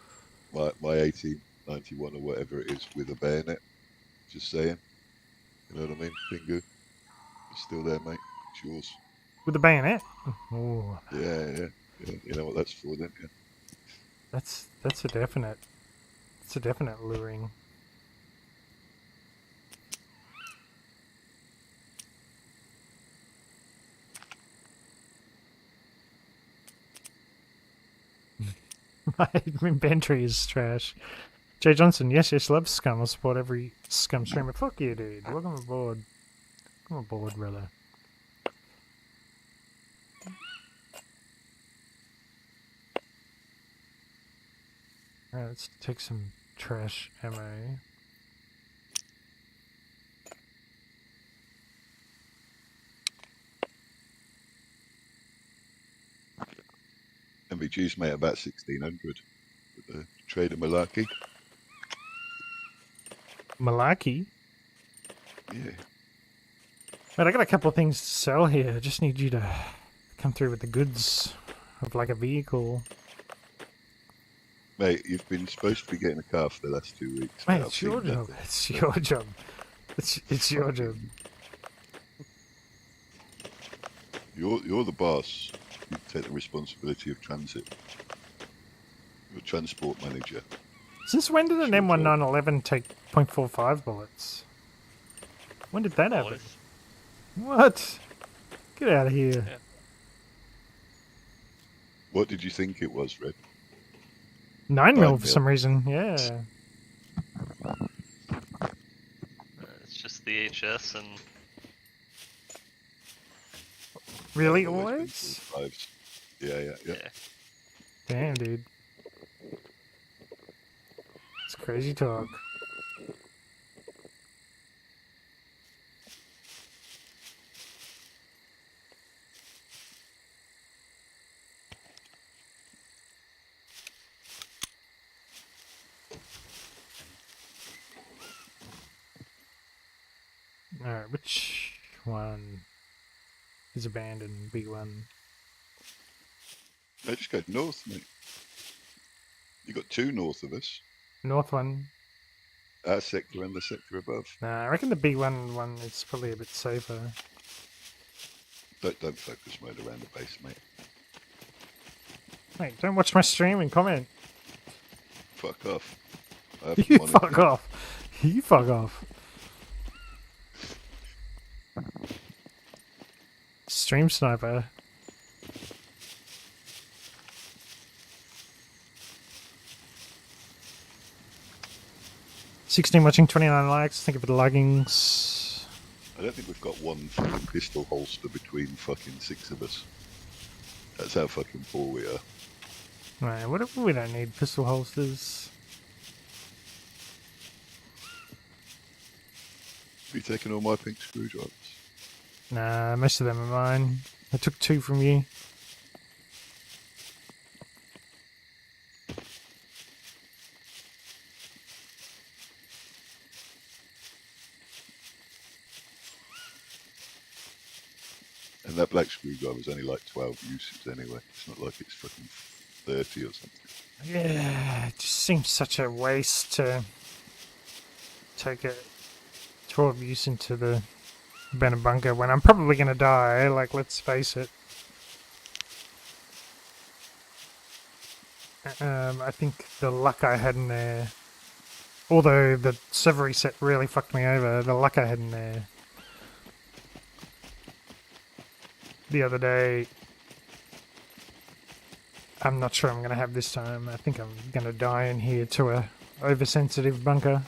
my 1891 or whatever it is with a bayonet. Just saying. You know what I mean, Pingu? It's still there, mate. It's yours. With a bayonet? Ooh. Yeah. You know what that's for, then? Yeah. That's a definite. It's a definite luring. My Banter is trash. Jay Johnson, yes, love Scum. I'll support every Scum streamer. Fuck you, dude. Welcome aboard. Welcome aboard, brother. Alright, let's take some trash ammo. MVG's mate about 1600 with the trader Malarkey. Malarkey? Yeah. But I got a couple of things to sell here. I just need you to come through with the goods of like a vehicle. Mate, you've been supposed to be getting a car for the last 2 weeks. Mate, it's your job. It's your job. It's your job. You're the boss. You take the responsibility of transit. You're a transport manager. Since when did an M1911 take .45 bullets? When did that happen? What? Get out of here. Yeah. What did you think it was, Red? 9mm for some reason, yeah. It's just the HS and... Really, always? Yeah. Damn, dude. It's crazy talk. Alright, which one is abandoned? B1. No, just go north, mate. You got two north of us. North one. Our sector and the sector above. Nah, I reckon the B1 is probably a bit safer. Don't focus mode around the base, mate. Mate, don't watch my stream and comment. Fuck off. You fuck off. You fuck off. Stream sniper. 16 watching, 29 likes. Thank you for the leggings. I don't think we've got one fucking pistol holster between fucking 6 of us. That's how fucking poor we are. Right, whatever. We don't need pistol holsters. Have you taken all my pink screwdrivers? Nah, most of them are mine. I took 2 from you. And that black screwdriver is only like 12 uses anyway. It's not like it's fucking 30 or something. Yeah, it just seems such a waste to take a 12 use into the Banter bunker when I'm probably going to die. Like, let's face it. I think the luck I had in there, although the server reset really fucked me over, the luck I had in there the other day, I'm not sure I'm going to have this time. I think I'm going to die in here to a oversensitive bunker.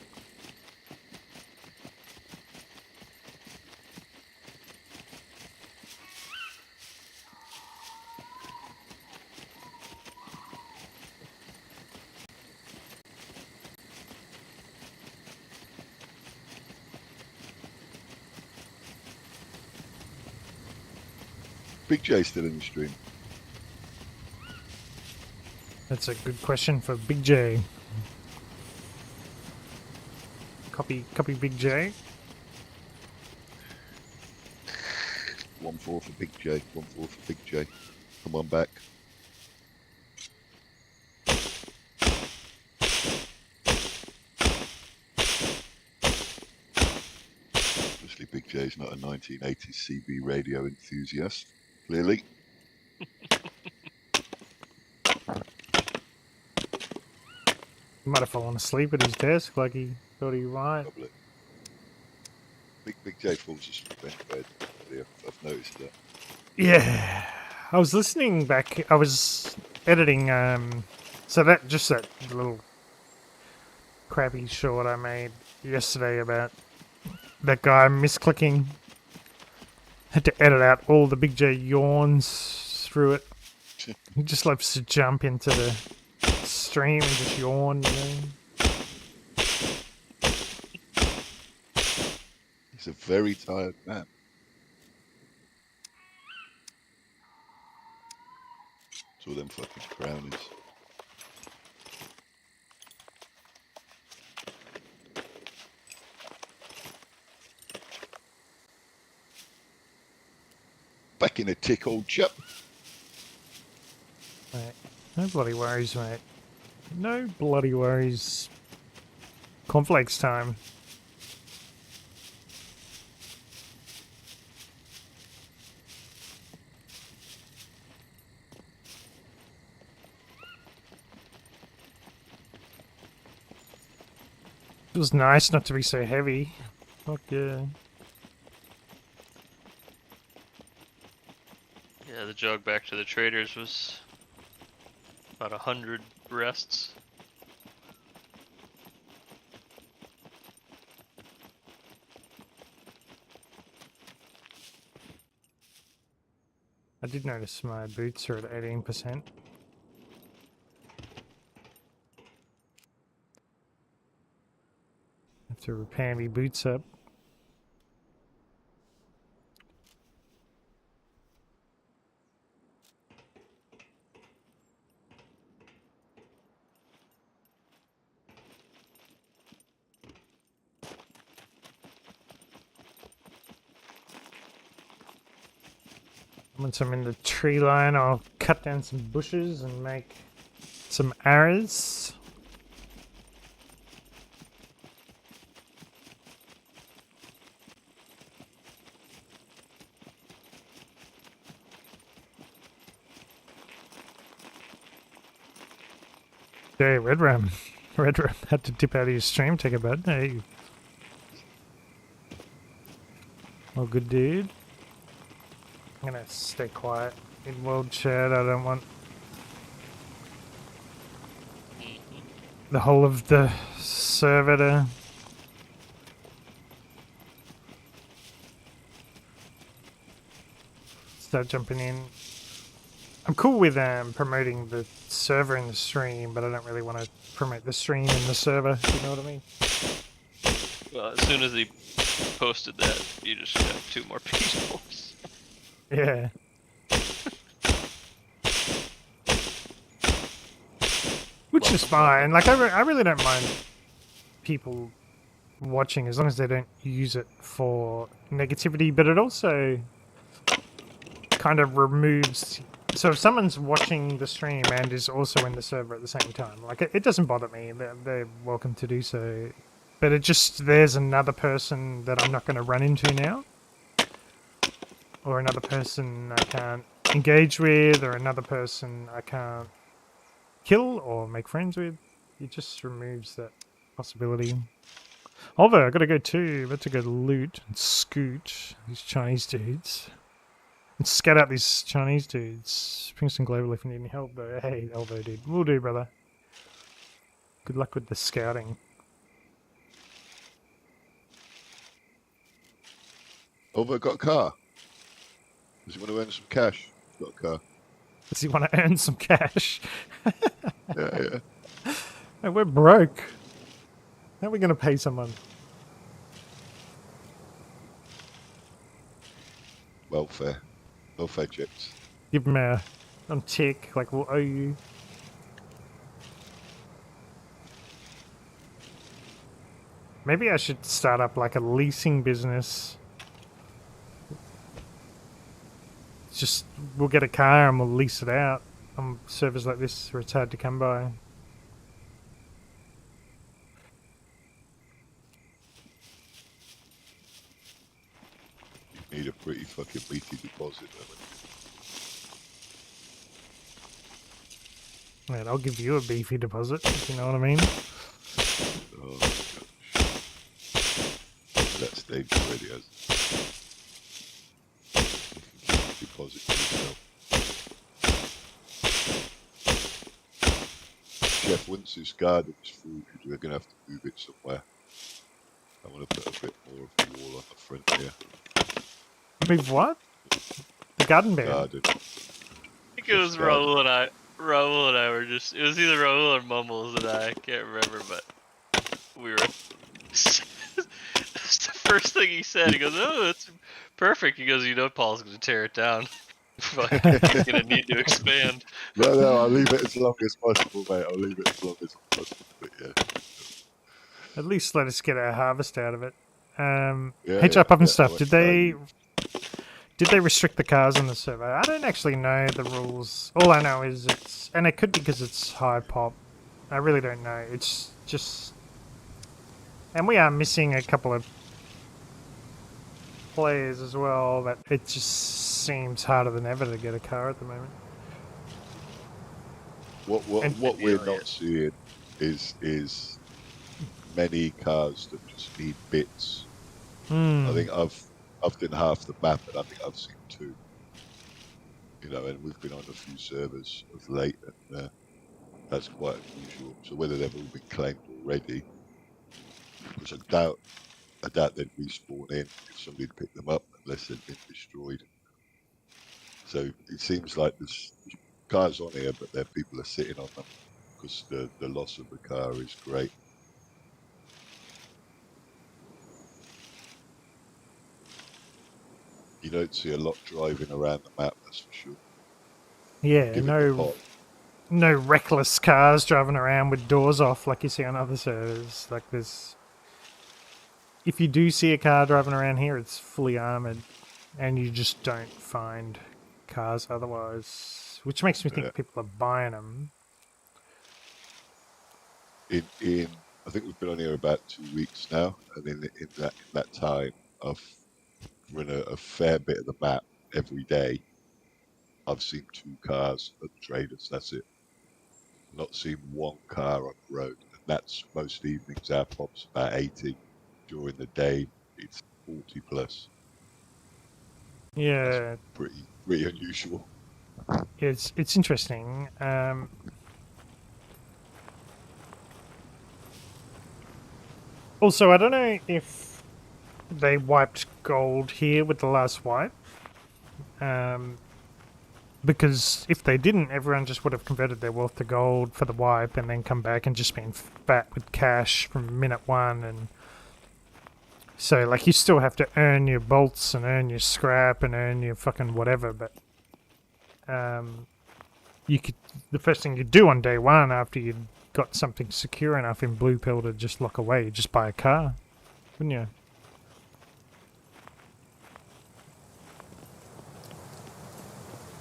Big J still in the stream. That's a good question for Big J. Copy Big J. 1-4 for Big J. 1-4 for Big J. Come on back. Obviously, Big J is not a 1980s CB radio enthusiast. Clearly. He might have fallen asleep at his desk like he thought he might. Probably. Big J falls asleep in bed. I've noticed that. Yeah. I was listening back. I was editing, so that little crappy short I made yesterday about that guy misclicking. Had to edit out all the Big J yawns through it. He just loves to jump into the stream and just yawn, you know. He's a very tired man. It's all them fucking crownies. Back in a tick, old chap. Mate, no bloody worries, mate. No bloody worries. Cornflakes time. It was nice not to be so heavy. Fuck yeah. Yeah, the jog back to the traders was about 100 rests. I did notice my boots are at 18%. Have to repair me boots up. Once I'm in the tree line, I'll cut down some bushes and make some arrows. Hey, Red Ram. Red Ram had to dip out of your stream, take a bed. Hey. Oh, good dude. I'm gonna stay quiet in world chat. I don't want the whole of the server to start jumping in. I'm cool with promoting the server in the stream, but I don't really want to promote the stream in the server, you know what I mean? Well, as soon as he posted that, you just got 2 more people. Yeah. Which is fine. Like, I really don't mind people watching as long as they don't use it for negativity, but it also kind of removes... So if someone's watching the stream and is also in the server at the same time, like, it doesn't bother me. They're welcome to do so. But it just... There's another person that I'm not going to run into now. Or another person I can't engage with, or another person I can't kill or make friends with. It just removes that possibility. Although I gotta go too, about to go loot and scoot these Chinese dudes. And scout out these Chinese dudes. Bring some global if you need any help though. Hey, Elvo dude. Will do, brother. Good luck with the scouting. Elvo got a car. Does he want to earn some cash? Got a car. Does he want to earn some cash? Yeah. Hey, we're broke. How are we going to pay someone? Welfare checks. Give him a tick, like we'll owe you. Maybe I should start up like a leasing business. Just, we'll get a car and we'll lease it out on servers like this where it's hard to come by. You need a pretty fucking beefy deposit, don't Man, I'll give you a beefy deposit, if you know what I mean. Oh, that stage already has deposit to yourself. Chef, once this garden is full, we're going to have to move it somewhere. I want to put a bit more of a wall on the front here. Move what? The garden bed? I think it was Raul and I. Raul and I were just... It was either Raul or Mumbles and I can't remember, but we were... That's the first thing he said. He goes, oh, that's perfect. He goes, you know Paul's going to tear it down. He's going to need to expand. No, I'll leave it as long as possible, mate. I'll leave it as long as possible, but yeah. At least let us get our harvest out of it. HR Puff and stuff, did they restrict the cars on the server? I don't actually know the rules. All I know is it's... And it could be because it's high pop. I really don't know. It's just... And we are missing a couple of players as well, but it just seems harder than ever to get a car at the moment. What we're not seeing is many cars that just need bits. I think I've done half the map, and I think I've seen 2. You know, and we've been on a few servers of late, and that's quite unusual. So whether they've all been claimed already, because I doubt they'd respawn in if somebody picked them up unless they'd been destroyed. So it seems like there's cars on here, but their people are sitting on them because the loss of the car is great. You don't see a lot driving around the map, that's for sure. Yeah, no reckless cars driving around with doors off like you see on other servers. Like there's... If you do see a car driving around here, it's fully armoured, and you just don't find cars otherwise. which makes me think people are buying them. I think we've been on here about 2 weeks now, and in that time, I've run a fair bit of the map every day. I've seen 2 cars at the traders. That's it. Not seen 1 car on the road, and that's most evenings. Our pop's about 80. During the day, it's 40 plus. Yeah, that's pretty unusual. it's interesting. Also, I don't know if they wiped gold here with the last wipe. Because if they didn't, everyone just would have converted their wealth to gold for the wipe and then come back and just been fat with cash from minute 1. And so, like, you still have to earn your bolts and earn your scrap and earn your fucking whatever, but you could, the first thing you do on day 1 after you'd got something secure enough in Blue Pill to just lock away, you just buy a car, wouldn't you?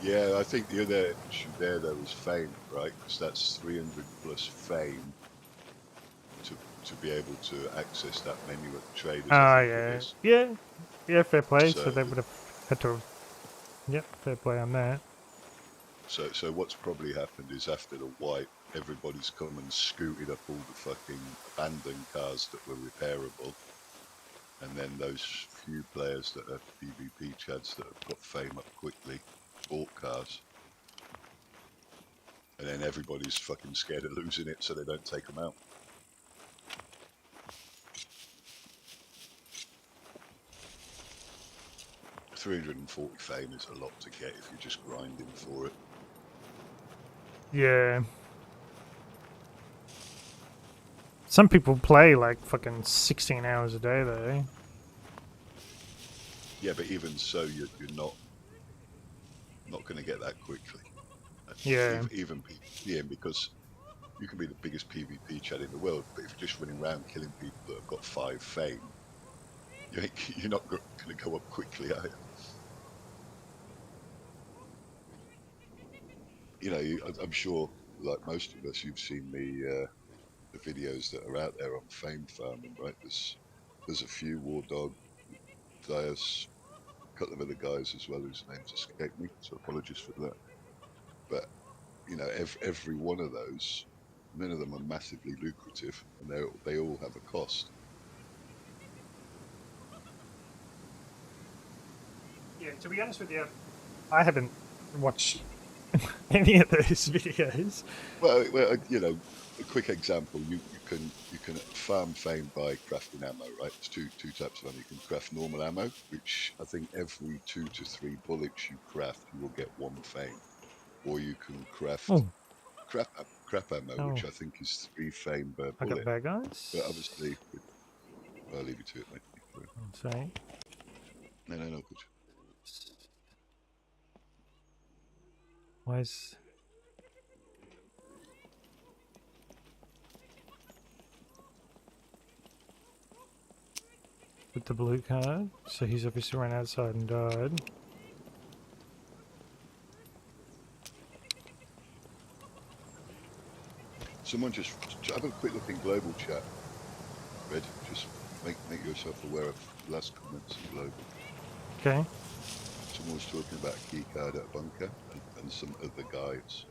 Yeah, I think the other issue there, though, is fame, right? Because that's 300 plus fame to be able to access that menu at the traders. Yeah, fair play. So So they would have had to. Yep, fair play on that. So what's probably happened is after the wipe, everybody's come and scooted up all the fucking abandoned cars that were repairable, and then those few players that are PvP chads that have got fame up quickly bought cars, and then everybody's fucking scared of losing it, so they don't take them out. $340 fame is a lot to get if you're just grinding for it. Yeah. Some people play like fucking 16 hours a day, though. Yeah, but even so, you're not going to get that quickly. Yeah. Even PvPing, because you can be the biggest PvP chat in the world, but if you're just running around killing people that have got 5 fame, you're not going to go up quickly, are you? You know, I'm sure, like most of us, you've seen the videos that are out there on fame farming, right? There's a few, War Dog, Dias, a couple of other guys as well whose names escape me, so apologies for that. But you know, every one of those, none of them are massively lucrative, and they all have a cost. Yeah, to be honest with you, I haven't watched any of those videos. Well, you know, a quick example: you can farm fame by crafting ammo, right? There's two types of ammo. You can craft normal ammo, which I think every 2 to 3 bullets you craft, you will get 1 fame, or you can craft crap ammo, which I think is 3 fame per I got bullet. bad guys. But obviously, I'll leave you to it, mate. Sorry. No, good. Where's... with the blue card, so he's obviously ran outside and died. Someone just have a quick look in global chat, Red. Just make yourself aware of the last comments in global. Okay. Someone was talking about a key card at a bunker and some other guys.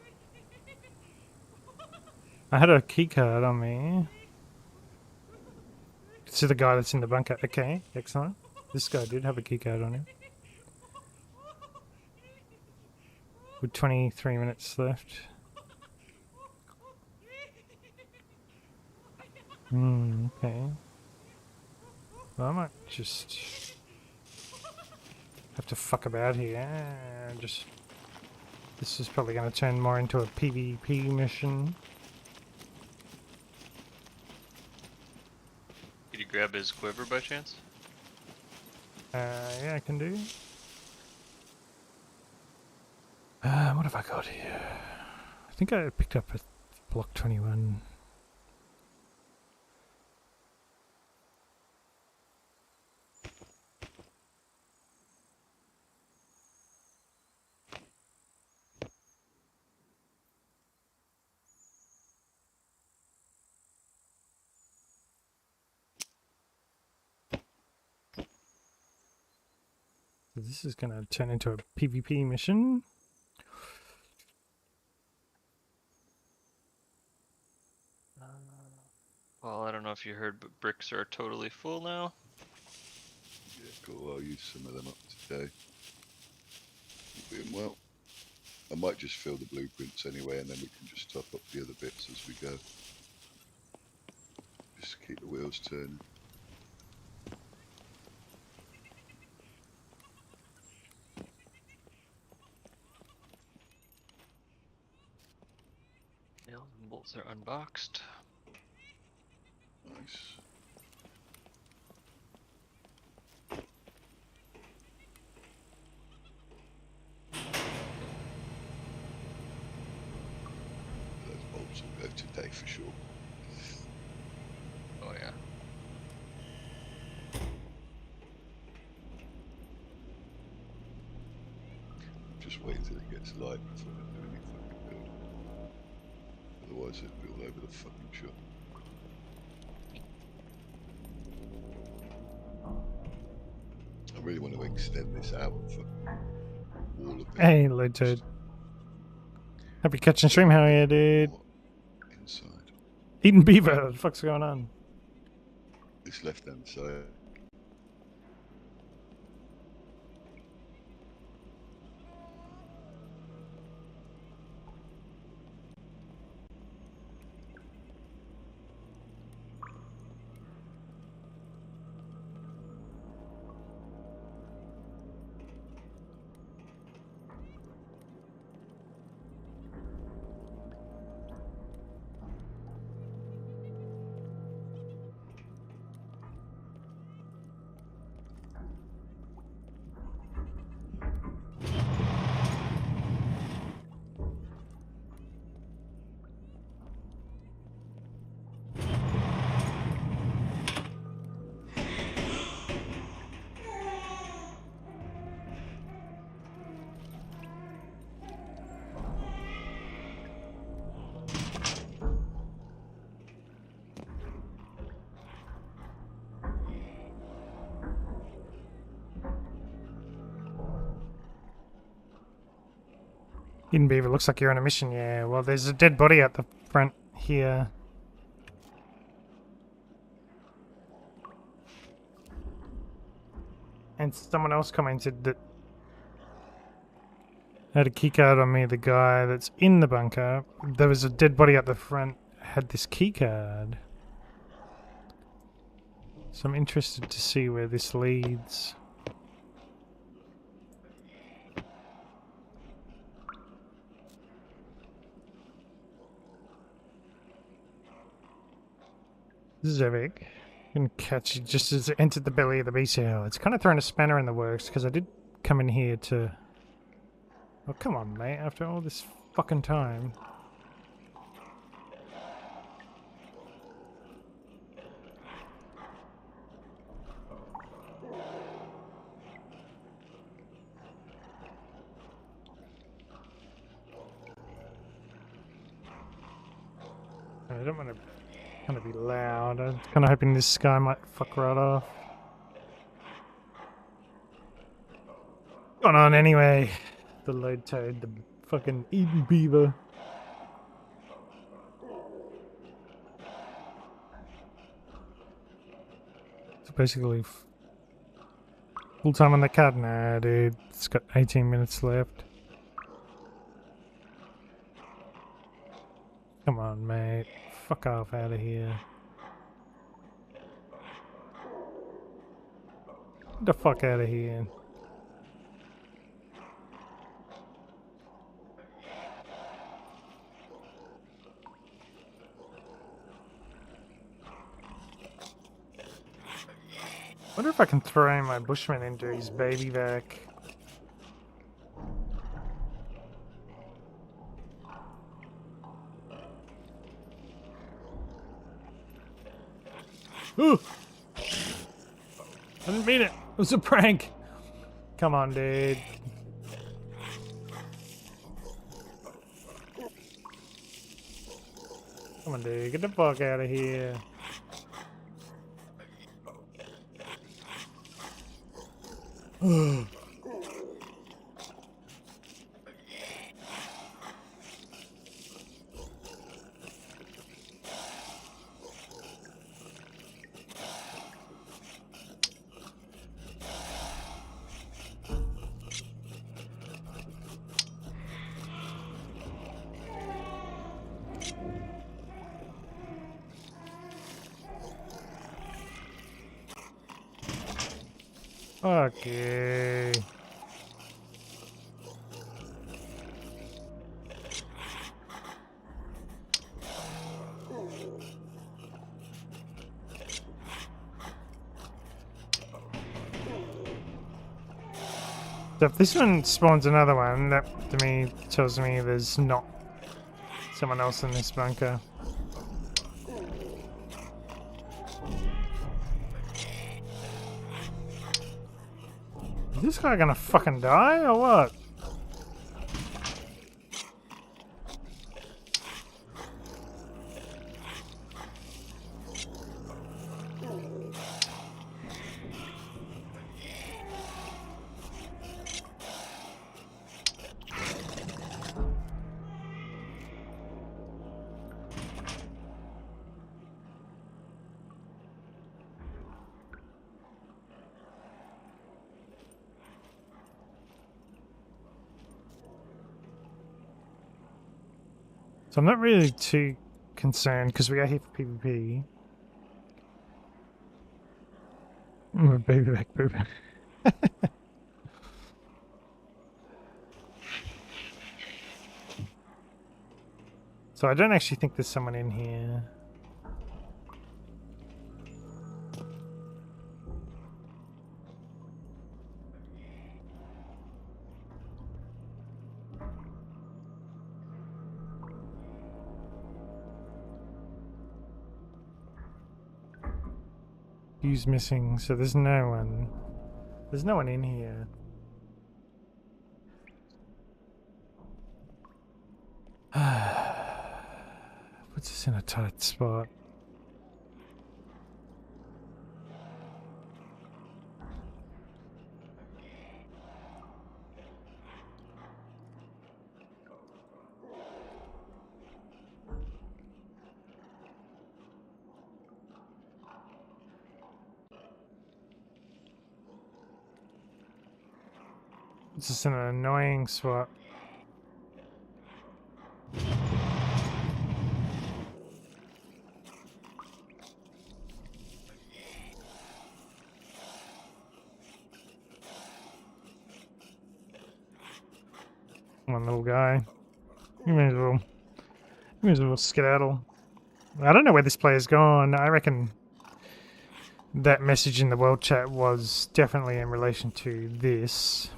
I had a key card on me. So the guy that's in the bunker. Okay, excellent. This guy did have a key card on him. With 23 minutes left. Okay. Well, I might just have to fuck about here. Just... this is probably going to turn more into a PvP mission. Did you grab his quiver by chance? Yeah, I can do. What have I got here? I think I picked up a block 21. This is going to turn into a PvP mission. Well, I don't know if you heard, but bricks are totally full now. Yeah, cool. I'll use some of them up today. Doing well. I might just fill the blueprints anyway, and then we can just top up the other bits as we go. Just keep the wheels turning. Nails and bolts are unboxed. Nice. Those bolts will go today for sure. Oh yeah. Just wait until it gets light before I do any fucking build. Otherwise it'll be all over the fucking shop. I really want to extend this out and fucking wall a bit. Hey, Legend. Happy catching stream. How are you, dude? Inside. Eating beaver. What the fuck's going on? This left hand side. Eating beaver. Looks like you're on a mission. Yeah. Well, there's a dead body at the front here. And someone else commented that had a keycard on me, the guy that's in the bunker. There was a dead body at the front, had this keycard. So I'm interested to see where this leads. This is epic. You can catch it just as it entered the belly of the beast. Oh, it's kind of thrown a spanner in the works because I did come in here to... Oh, come on, mate. After all this fucking time. I don't want to be loud. I'm kind of hoping this guy might fuck right off. Going on anyway. The load toad, the fucking eaten beaver. So basically, full time on the cut. Nah, dude. It's got 18 minutes left. Come on, mate. Fuck off out of here. Get the fuck out of here. Wonder if I can throw my bushman into his baby back. Ooh! I didn't mean it. It was a prank. Come on, dude. Come on, dude. Get the fuck out of here. Okay. So if this one spawns another one, that to me tells me there's not someone else in this bunker. Is this guy gonna fucking die or what? So I'm not really too concerned because we are here for PvP. Baby back poop. So I don't actually think there's someone in here. Who's missing? So there's no one. There's no one in here. Puts us in a tight spot. It's just an annoying spot. Come on, little guy. You may as well skedaddle. I don't know where this player's gone. I reckon that message in the world chat was definitely in relation to this.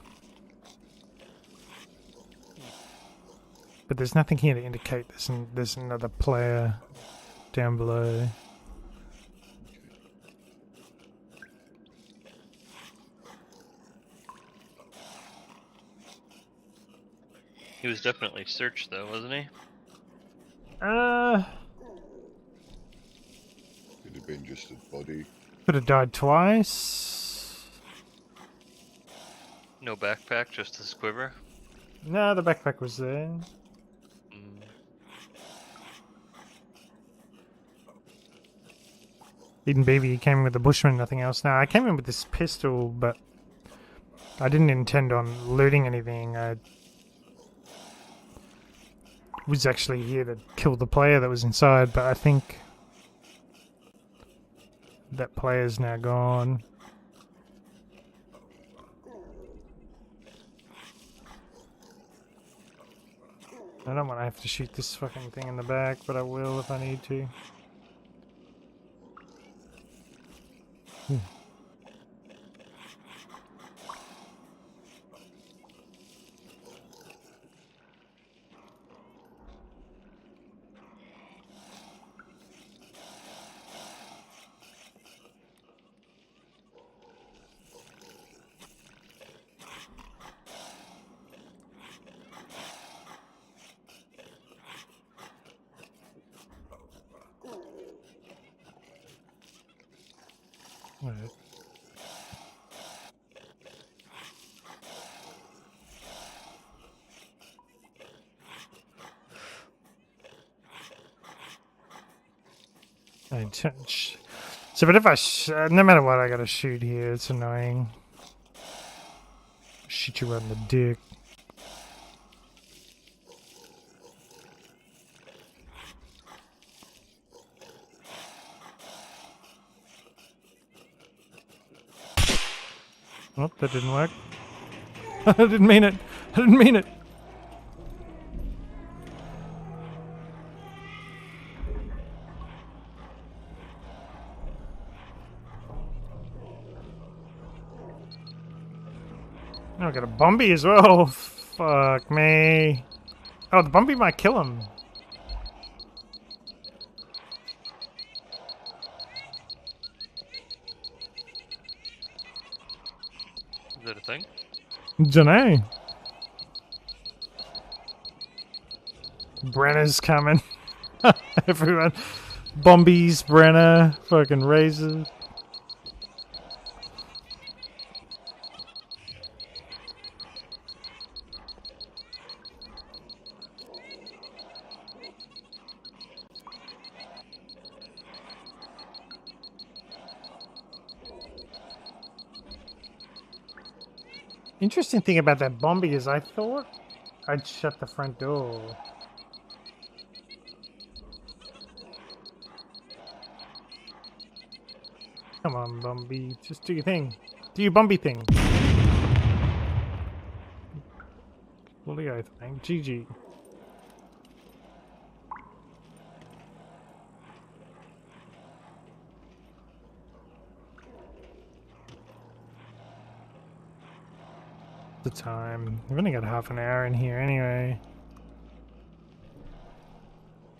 But there's nothing here to indicate there's another player down below. He was definitely searched though, wasn't he? Could have been just a body. Could have died twice. No backpack, just his quiver. No, the backpack was there. Eden Baby came in with the Bushman, nothing else. Now, I came in with this pistol, but I didn't intend on looting anything. I was actually here to kill the player that was inside, but I think that player's now gone. I don't want to have to shoot this fucking thing in the back, but I will if I need to. Right. So, but if I, no matter what, I gotta shoot here. It's annoying. Shoot you right in the dick. Oh, that didn't work. I didn't mean it. I didn't mean it. Oh, I got a Bombi as well. Fuck me. Oh, the Bombi might kill him. Is that a thing? Dunno. Brenner's coming. Everyone. Bombies, Brenner, fucking Razor. Interesting thing about that Bombi is I thought I'd shut the front door. Come on, Bombi. Just do your thing. Do your Bombi thing. Leo thing. GG. The time. We've only got half an hour in here anyway.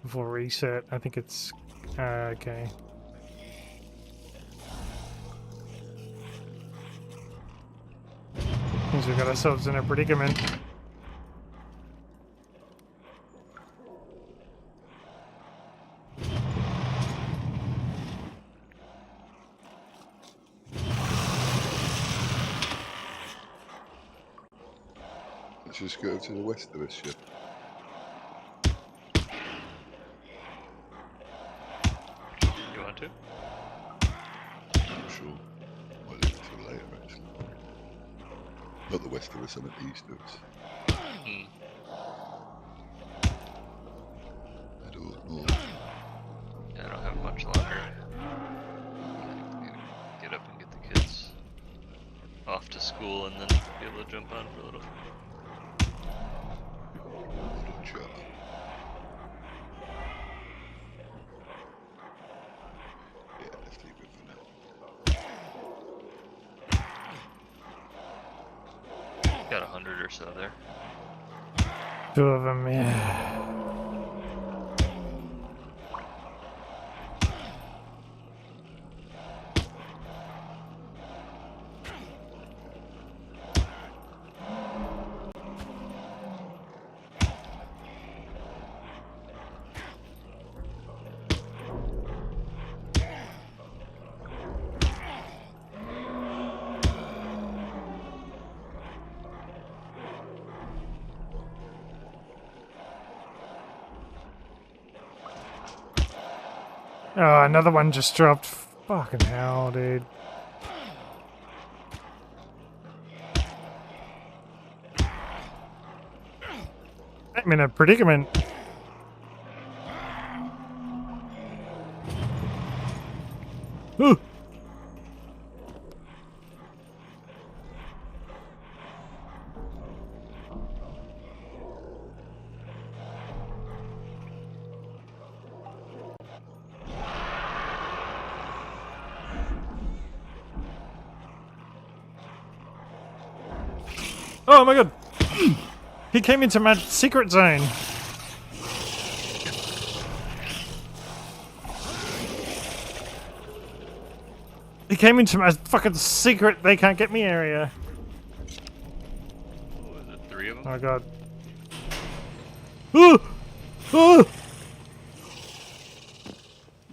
Before reset. I think it's... okay. Means we've got ourselves in a predicament. Let's just go to the west of us, yeah. You want to? I'm sure. Might leave it till later, actually. Not the west of us, I'm at the east of us. Hmm. I don't know. Yeah, I don't have much longer. I need to get up and get the kids off to school and then be able to jump on for a little. Little chat. Yeah, let's leave it for now. Got 100 or so there. 2 of them, yeah. Oh, another one just dropped. Fucking hell, dude. I'm in a predicament. Ooh. Oh my god! He came into my secret zone! He came into my fucking secret they can't get me area. Oh, is it 3 of them? Oh god. Ooh! Ooh!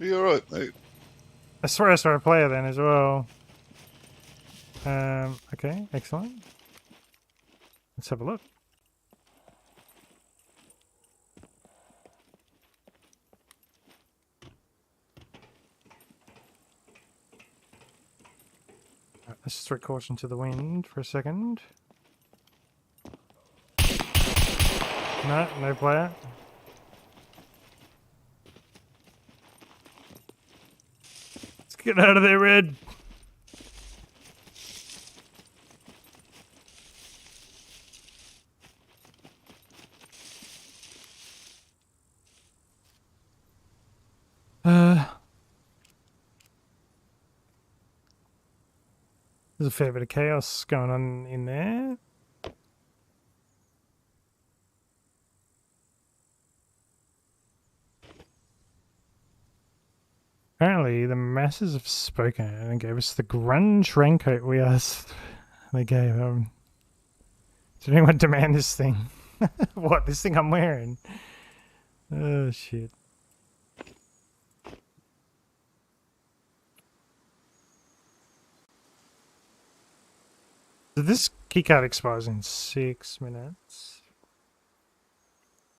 Are you alright, mate? I swear I saw a player then as well. Okay, excellent. Let's have a look. Let's just throw caution to the wind for a second. No, no player. Let's get out of there, Red. There's a fair bit of chaos going on in there. Apparently, the masses have spoken and gave us the grunge raincoat we asked. They gave. Did anyone demand this thing? What? This thing I'm wearing? Oh shit! So this keycard expires in 6 minutes.